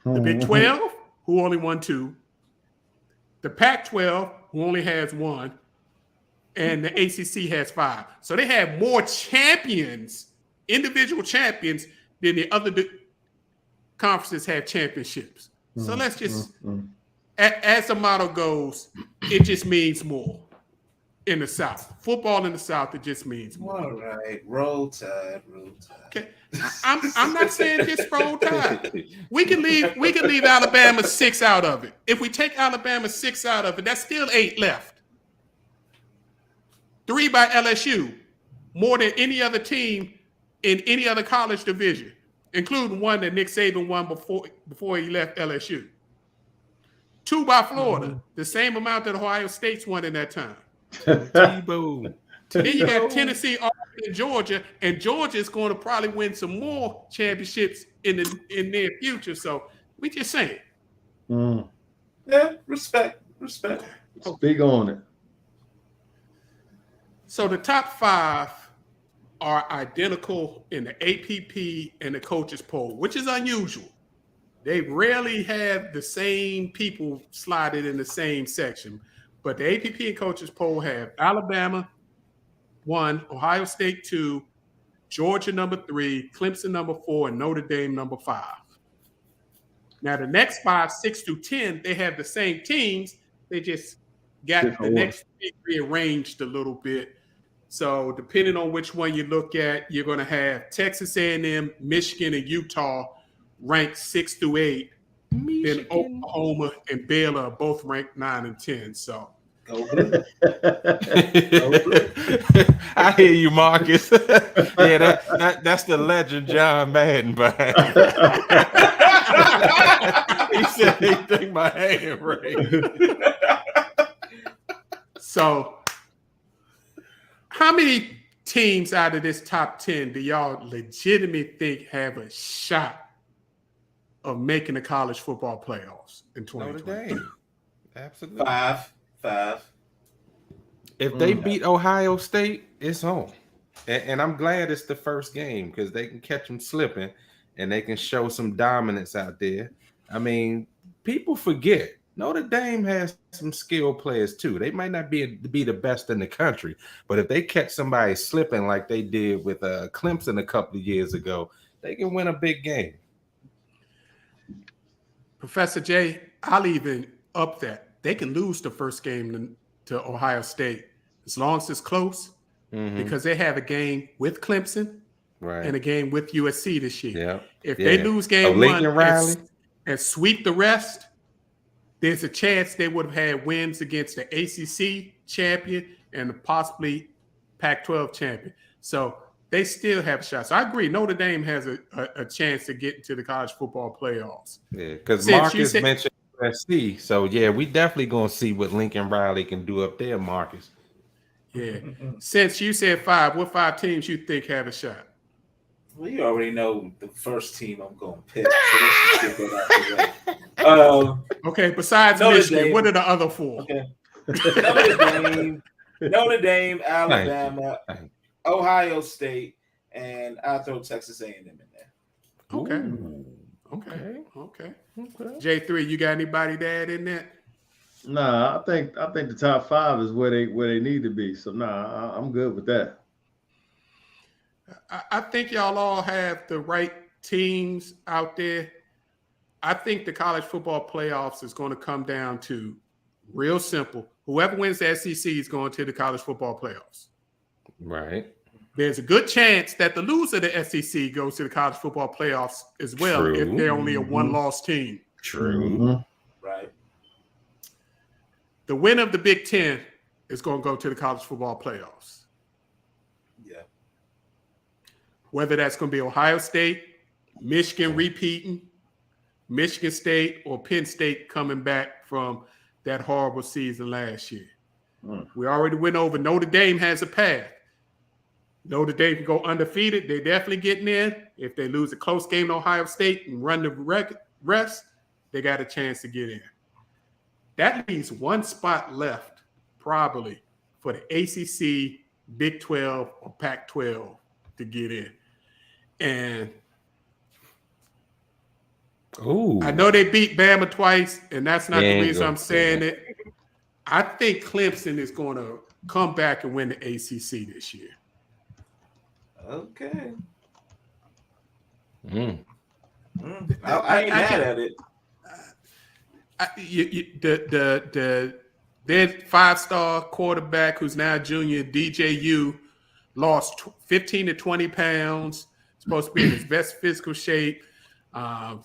the Big 12, who only won 2, the Pac-12, who only has 1, and the ACC has 5. So they have more champions, individual champions, than the other conferences have championships. So let's just, as the motto goes, it just means more in the South. Football in the South, it just means more. All right, roll tide, roll tide. Okay, I'm not saying just roll tide. We can leave Alabama 6 out of it. If we take Alabama 6 out of it, that's still 8 left. 3 by LSU, more than any other team in any other college division, including one that Nick Saban won before he left LSU. 2 by Florida, the same amount that Ohio State's won in that time. Tebow. Then you got Tennessee, Auburn, and Georgia is going to probably win some more championships in near future. So we just saying. Yeah, respect. Speak on it. So the top 5 are identical in the APP and the coaches poll, which is unusual. They rarely have the same people slotted in the same section. But the APP and coaches poll have Alabama 1, Ohio State 2, Georgia number 3, Clemson number 4, and Notre Dame number 5. Now the next 5, 6 through 10, they have the same teams. They just got the next 3 rearranged a little bit. So depending on which one you look at, you're going to have Texas A&M, Michigan, and Utah ranked 6 through 8. Then Oklahoma and Baylor are both ranked 9 and 10. So go blue. I hear you, Marcus. Yeah, that's the legend John Madden behind. He said he think my hand right. So how many teams out of this top 10 do y'all legitimately think have a shot of making the college football playoffs in 2020? Absolutely. 5. If they beat Ohio State, it's on. And I'm glad it's the first game because they can catch them slipping and they can show some dominance out there. I mean, people forget Notre Dame has some skilled players too. They might not be the best in the country, but if they catch somebody slipping like they did with Clemson a couple of years ago, they can win a big game. Professor J, I'll even up that. They can lose the first game to Ohio State as long as it's close because they have a game with Clemson and a game with USC this year. Yeah. If they lose game one and sweep the rest, there's a chance they would have had wins against the ACC champion and possibly Pac-12 champion. So they still have a shot. So I agree. Notre Dame has a chance to get into the college football playoffs. Yeah, because Marcus mentioned USC. So, yeah, we definitely going to see what Lincoln Riley can do up there, Marcus. Yeah. Since you said 5, what 5 teams you think have a shot? Well, you already know the first team I'm going to pick. So let's just get that out the way. Okay, besides Michigan, what are the other 4? Okay. Notre Dame, Notre Dame, Alabama, Ohio State, and I'll throw Texas A&M in there. Okay. J3, you got anybody to add in that? Nah, I think the top 5 is where they need to be. So nah, I'm good with that. I think y'all all have the right teams out there. I think the college football playoffs is going to come down to real simple. Whoever wins the SEC is going to the college football playoffs. Right. There's a good chance that the loser of the SEC goes to the college football playoffs as well if they're only a one-loss team. True. Right. The winner of the Big Ten is going to go to the college football playoffs. Yeah. Whether that's going to be Ohio State, Michigan repeating, Michigan State, or Penn State coming back from that horrible season last year. We already went over Notre Dame has a path. Notre Dame can go undefeated. They're definitely getting in. If they lose a close game to Ohio State and run the rest, they got a chance to get in. That leaves one spot left, probably, for the ACC, Big 12, or Pac-12 to get in. And I know they beat Bama twice, and that's not the reason I'm saying it. I think Clemson is going to come back and win the ACC this year. Okay. I ain't mad at it. Their 5-star quarterback, who's now a junior, DJU, lost 15 to 20 pounds. Supposed to be in his best physical shape. Dabo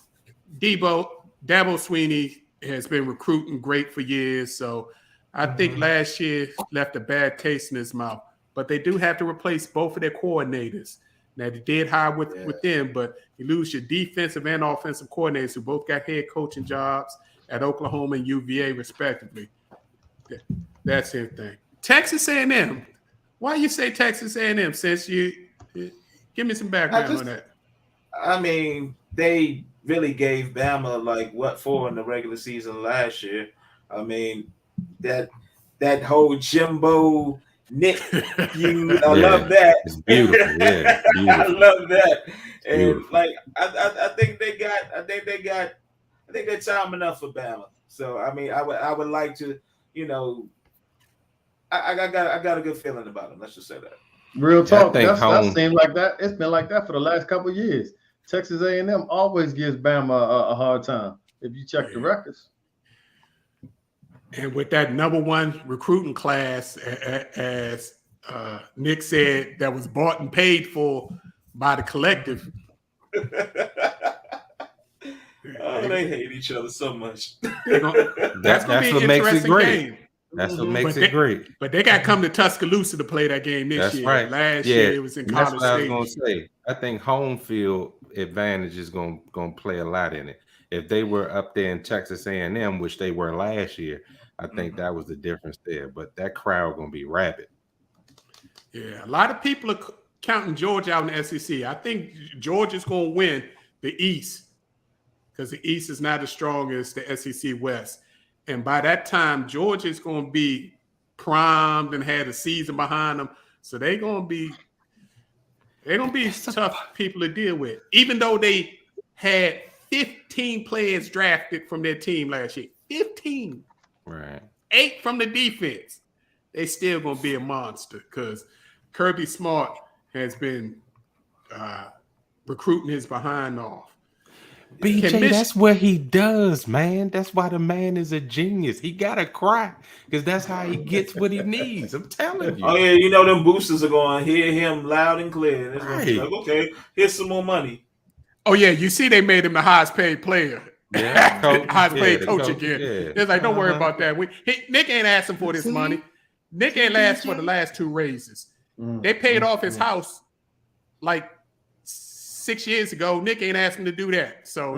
Swinney has been recruiting great for years. So I think last year left a bad taste in his mouth. But they do have to replace both of their coordinators. Now, they did hire with them, but you lose your defensive and offensive coordinators who both got head coaching jobs at Oklahoma and UVA, respectively. That's the thing. Texas A&M. Why you say Texas A&M? Since you give me some background on that. I mean, they really gave Bama like what for in the regular season last year. I mean, that whole Jimbo Nick feud, I love that. It's beautiful. Yeah, beautiful. I love that. And beautiful. like I think they're time enough for Bama. So I mean, I would like to, I got a good feeling about them. Let's just say that. Real talk. That seemed like that. It's been like that for the last couple of years. Texas A&M always gives Bama a hard time. If you check the records. And with that number one recruiting class, as Nick said, that was bought and paid for by the collective. They hate each other so much. That's what makes it great. Game. That's what makes it great. But they got to come to Tuscaloosa to play that game this year. Right. Last year it was in College Station. That's what I was going to say. I think home field advantage is going to play a lot in it. If they were up there in Texas A&M, which they were last year, I think that was the difference there. But that crowd going to be rabid. Yeah, a lot of people are counting Georgia out in the SEC. I think Georgia's going to win the East because the East is not as strong as the SEC West. And by that time, Georgia's going to be primed and had a season behind them. So they're going to be tough people to deal with. Even though they had 15 players drafted from their team last year. 15. Right. 8 from the defense. They still going to be a monster because Kirby Smart has been recruiting his behind off. BJ, that's what he does, man. That's why the man is a genius. He got to cry because that's how he gets what he needs. I'm telling you. Oh, yeah, them boosters are going to hear him loud and clear. It's right. Gonna be like, okay, here's some more money. Oh, yeah, you see they made him the highest paid player. Yeah, highest paid coach again. Yeah. It's like, don't worry about that. Nick ain't asking for this money. Nick ain't asked for the last 2 raises. They paid off his house like 6 years ago. Nick ain't asked him to do that. So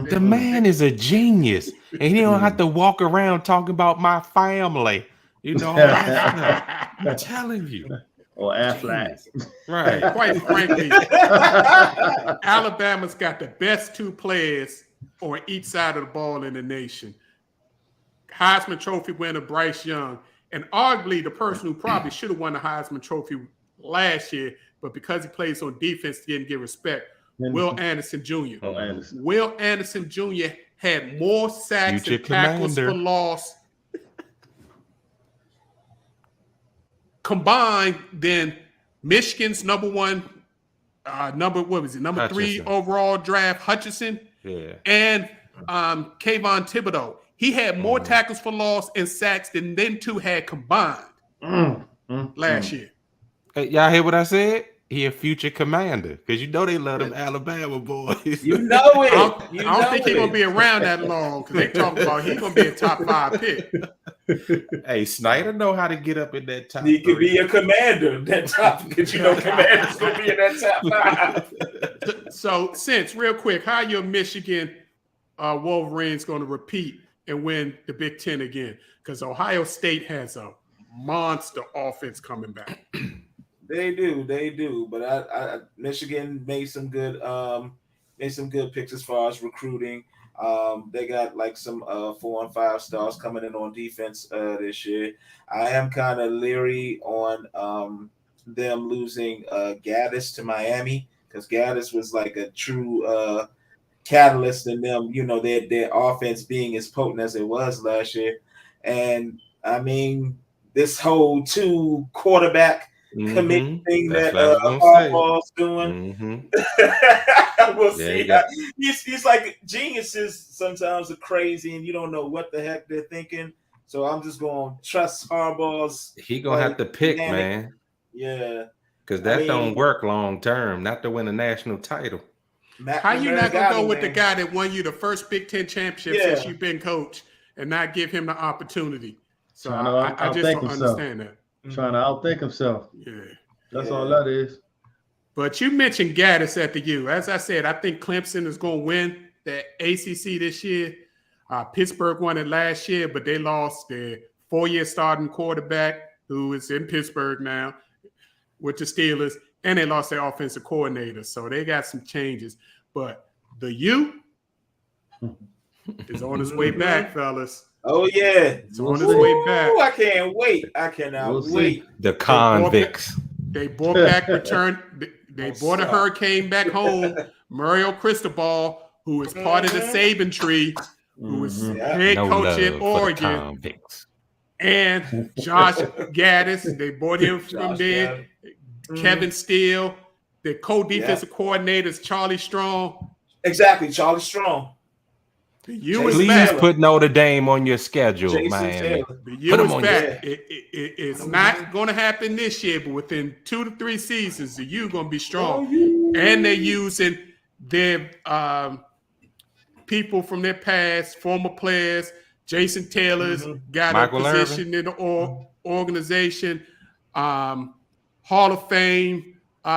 the man is a genius, and he don't have to walk around talking about my family. I'm telling you. Or Affleck. Right. Quite frankly, Alabama's got the best 2 players on each side of the ball in the nation. Heisman Trophy winner Bryce Young and arguably the person who probably should have won the Heisman Trophy last year, but because he plays on defense, didn't get respect. Will Anderson Jr. Will Anderson Jr. had more sacks and tackles for loss combined than Michigan's number 3 overall draft, Hutchinson, and Kayvon Thibodeau. He had more tackles for loss and sacks than them two had combined last year. Hey, y'all hear what I said? He a future commander because you know they love them Alabama boys. You know it. I don't think he's gonna be around that long because they talking about he's gonna be a top 5 pick. Hey, Snyder know how to get up in that top. He could be a commander in that top because you know commander's gonna be in that top 5. So, since real quick, how your Michigan Wolverines going to repeat and win the Big Ten again? Because Ohio State has a monster offense coming back. They do. But I Michigan made some good picks as far as recruiting. They got like some 4 and 5 stars coming in on defense this year. I am kind of leery on them losing Gaddis to Miami because Gaddis was like a true catalyst in them, their offense being as potent as it was last year. And I mean, this whole 2 quarterback commit thing that Harbaugh's doing. We'll see. He's like geniuses sometimes are crazy and you don't know what the heck they're thinking. So I'm just going to trust Harbaugh's. He going to have to pick, man. Yeah. Because that don't work long term, not to win a national title. How you not going to go with the guy that won you the first Big Ten championship since you've been coach and not give him the opportunity? So I just don't understand that. Trying to outthink himself. Yeah. That's all that is. But you mentioned Gaddis at the U. As I said, I think Clemson is going to win the ACC this year. Pittsburgh won it last year, but they lost their 4-year starting quarterback, who is in Pittsburgh now, with the Steelers, and they lost their offensive coordinator. So they got some changes. But the U is on its way back, fellas. Oh, yeah. It's on its way back. I can't wait. I cannot wait. The convicts. They brought back return. They brought a hurricane back home. Mario Cristobal, who is part of the Saban tree, who is head coach in Oregon. And Josh Gaddis. They brought him from there. Kevin Steele. The co-defensive coordinators, Charlie Strong. Exactly, Charlie Strong. The U is Please back. put Notre Dame on your schedule, Miami. The U is back. It's not going to happen this year, but within 2 to 3 seasons, the U going to be strong. And they're using their people from their past, former players. Jason Taylor's got a position in the organization. Hall of Fame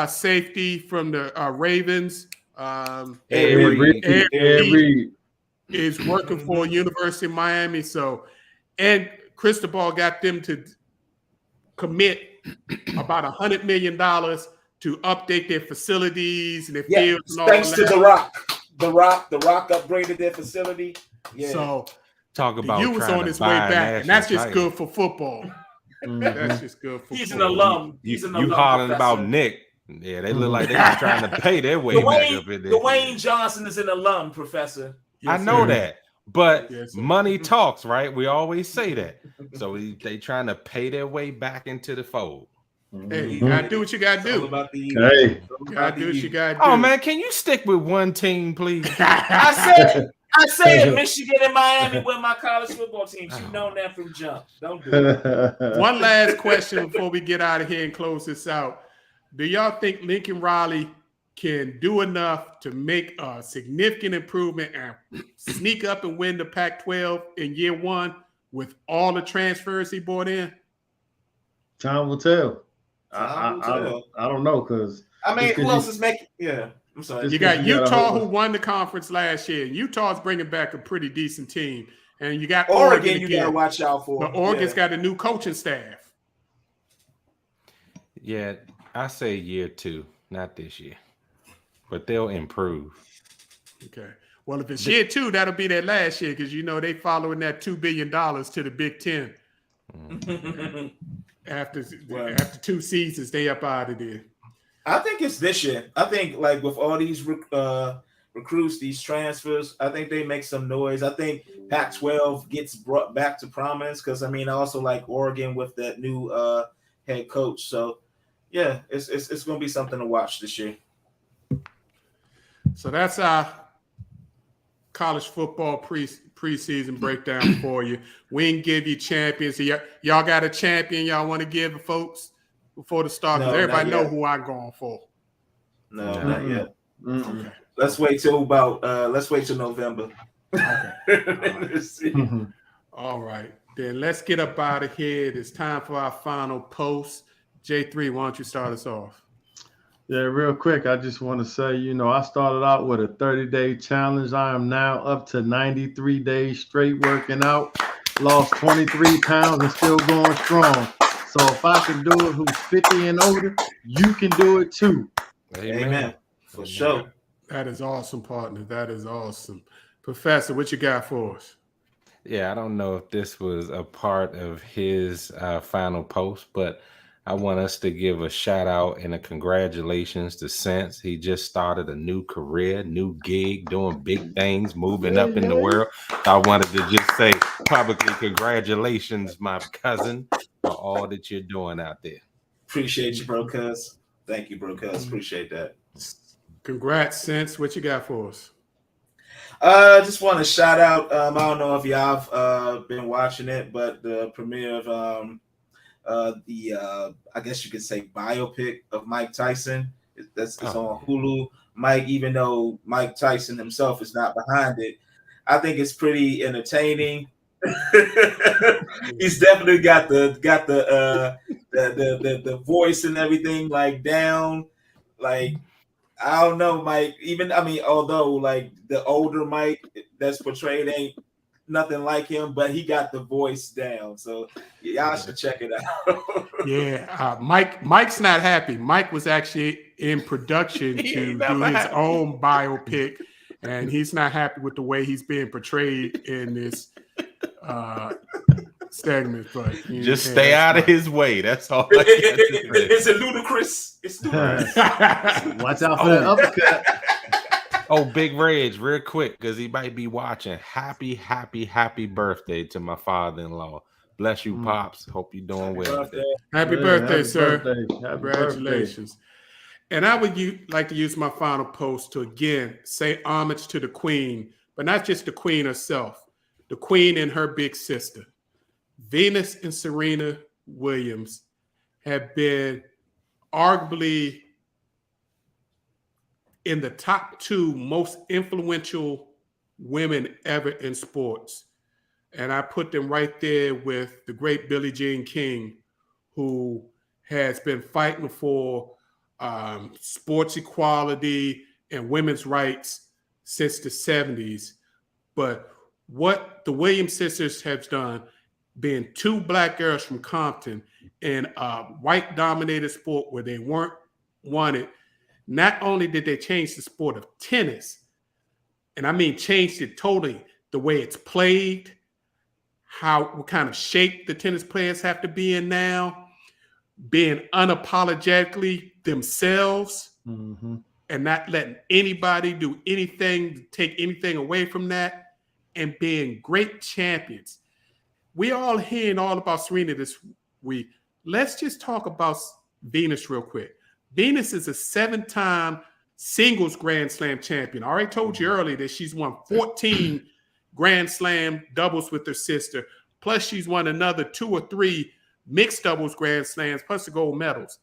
safety from the Ravens. Ed Reed is working for University of Miami. So, and Cristobal got them to commit about $100 million to update their facilities and their fields. And all thanks to that. The Rock upgraded their facility. Yeah. So, talk about the U was on its way back, and that's just good for football. That's just good for He's football. an alum. He's an alum. You hollering about Nick. Yeah, they look like they're trying to pay their way back up in there. Dwayne Johnson is an alum, Professor. Yes, I know that, but money talks, right? We always say that. So they trying to pay their way back into the fold. Hey, you gotta do what you gotta do. Hey, you gotta do what you gotta do. Oh man, can you stick with one team, please? I said Michigan and Miami were my college football teams. You know that from jump. Don't do it. One last question before we get out of here and close this out. Do y'all think Lincoln Riley can do enough to make a significant improvement and sneak up and win the Pac-12 in year 1 with all the transfers he brought in? Time will tell. I don't know because who else is making? Yeah, I'm sorry. You got Utah who won the conference last year. Utah's bringing back a pretty decent team, and you got Oregon. You gotta watch out for. But Oregon's got a new coaching staff. Yeah, I say year 2, not this year, but they'll improve. Okay. Well, if it's year 2, that'll be their last year because they following that $2 billion to the Big Ten. After 2 seasons, they up out of there. I think it's this year. I think like with all these recruits, these transfers, I think they make some noise. I think Pac-12 gets brought back to prominence because I also like Oregon with that new head coach. So yeah, it's going to be something to watch this year. So that's our college football preseason breakdown for you. We can give you champions. Y'all got a champion y'all want to give the folks before the start? Because everybody know who I'm going for. No, not yet. Okay. Let's wait till November. Okay. All right. Then let's get up out of here. It's time for our final post. J3, why don't you start us off? Yeah, real quick, I just want to say, I started out with a 30-day challenge. I am now up to 93 days straight working out. Lost 23 pounds and still going strong. So if I can do it, who's 50 and older, you can do it too. Amen. For sure. That is awesome, partner. That is awesome. Professor, what you got for us? Yeah, I don't know if this was a part of his final post, but I want us to give a shout out and a congratulations to Sense. He just started a new career, new gig, doing big things, moving up in the world. I wanted to just say publicly congratulations, my cousin, for all that you're doing out there. Appreciate you, bro, cuz. Thank you, bro, cuz. Appreciate that. Congrats, Sense. What you got for us? Just want to shout out. I don't know if y'all have been watching it, but the premiere of I guess you could say biopic of Mike Tyson. It's on Hulu. Mike, even though Mike Tyson himself is not behind it, I think it's pretty entertaining. He's definitely got the voice and everything like down. Like I don't know, Mike. Although like the older Mike that's portrayed ain't nothing like him, but he got the voice down. So y'all should check it out. Yeah, Mike's not happy. Mike was actually in production to do his own biopic, and he's not happy with the way he's being portrayed in this segment. But just stay out of his way. That's all. Is it ludicrous? It's ludicrous. Watch out for that uppercut. Oh, Big Reg, real quick, because he might be watching. Happy birthday to my father-in-law. Bless you, Pops. Hope you're doing well. Happy birthday, sir. Congratulations. Birthday. And I would like to use my final post to, again, say homage to the Queen, but not just the Queen herself, the Queen and her big sister. Venus and Serena Williams have been arguably in the top 2 most influential women ever in sports. And I put them right there with the great Billie Jean King, who has been fighting for sports equality and women's rights since the 70s. But what the Williams sisters have done, being 2 Black girls from Compton in a white-dominated sport where they weren't wanted, not only did they change the sport of tennis, and I mean changed it totally, the way it's played, what kind of shape the tennis players have to be in now, being unapologetically themselves, and not letting anybody do anything to take anything away from that, and being great champions. We all hearing all about Serena this week. Let's just talk about Venus real quick. Venus is a 7-time singles Grand Slam champion. I already told you earlier that she's won 14 Grand Slam doubles with her sister. Plus, she's won another 2 or 3 mixed doubles Grand Slams, plus the gold medals.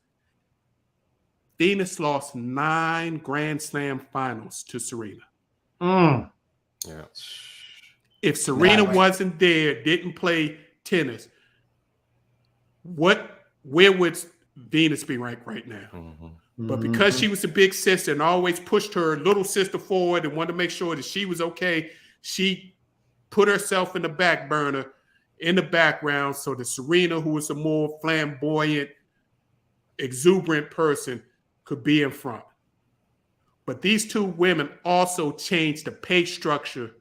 Venus lost 9 Grand Slam finals to Serena. Yeah. If Serena wasn't there, didn't play tennis, where would Venus be ranked right now? But because she was the big sister and always pushed her little sister forward and wanted to make sure that she was okay, she put herself in the back burner, in the background, so that Serena, who was a more flamboyant, exuberant person, could be in front. But these 2 women also changed the pay structure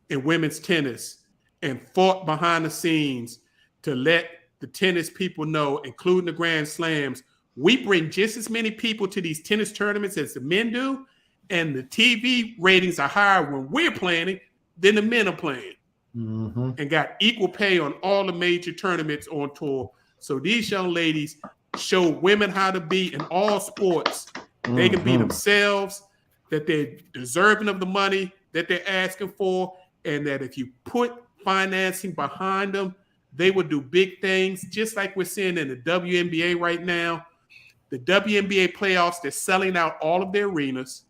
in women's tennis and fought behind the scenes to let the tennis people know, including the Grand Slams, we bring just as many people to these tennis tournaments as the men do, and the TV ratings are higher when we're playing than the men are playing. Mm-hmm. And got equal pay on all the major tournaments on tour. So these young ladies show women how to be in all sports. They can be themselves, that they're deserving of the money that they're asking for, and that if you put financing behind them, they will do big things, just like we're seeing in the WNBA right now. The WNBA playoffs, they're selling out all of their arenas,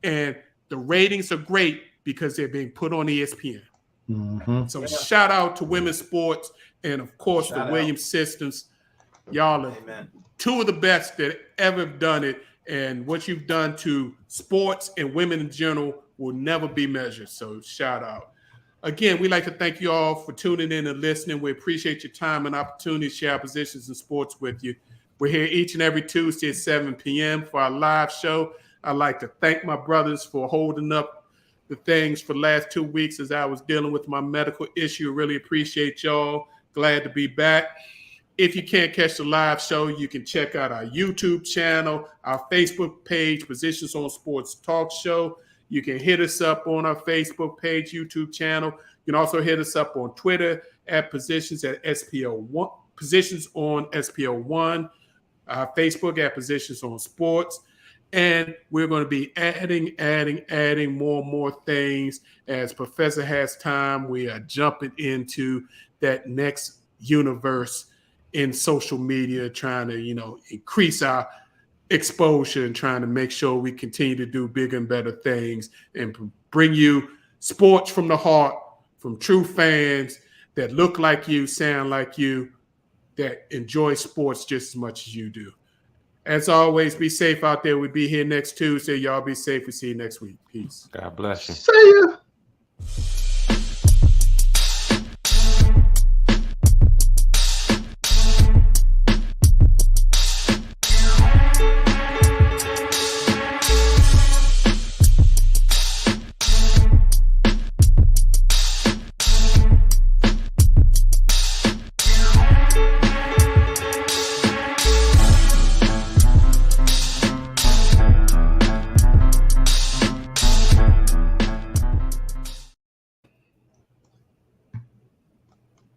and the ratings are great because they're being put on ESPN. Mm-hmm. So shout out to women's sports, and of course the Williams sisters. Y'all are two of the best that ever have done it, and what you've done to sports and women in general will never be measured. So shout out. Again, we'd like to thank you all for tuning in and listening. We appreciate your time and opportunity to share our positions in sports with you. We're here each and every Tuesday at 7 p.m. for our live show. I'd like to thank my brothers for holding up the things for the last 2 weeks as I was dealing with my medical issue. Really appreciate y'all. Glad to be back. If you can't catch the live show, you can check out our YouTube channel, our Facebook page, Positions on Sports Talk Show. You can hit us up on our Facebook page, YouTube channel. You can also hit us up on Twitter at Positions at SPO1, Positions on SPO1, Facebook at Positions on Sports. And we're going to be adding more and more things. As Professor has time, we are jumping into that next universe in social media, trying to, increase our exposure and trying to make sure we continue to do bigger and better things and bring you sports from the heart, from true fans that look like you, sound like you, that enjoy sports just as much as you do. As always, be safe out there. We'll be here next Tuesday. Y'all be safe. We'll see you next week. Peace. God bless you. See ya.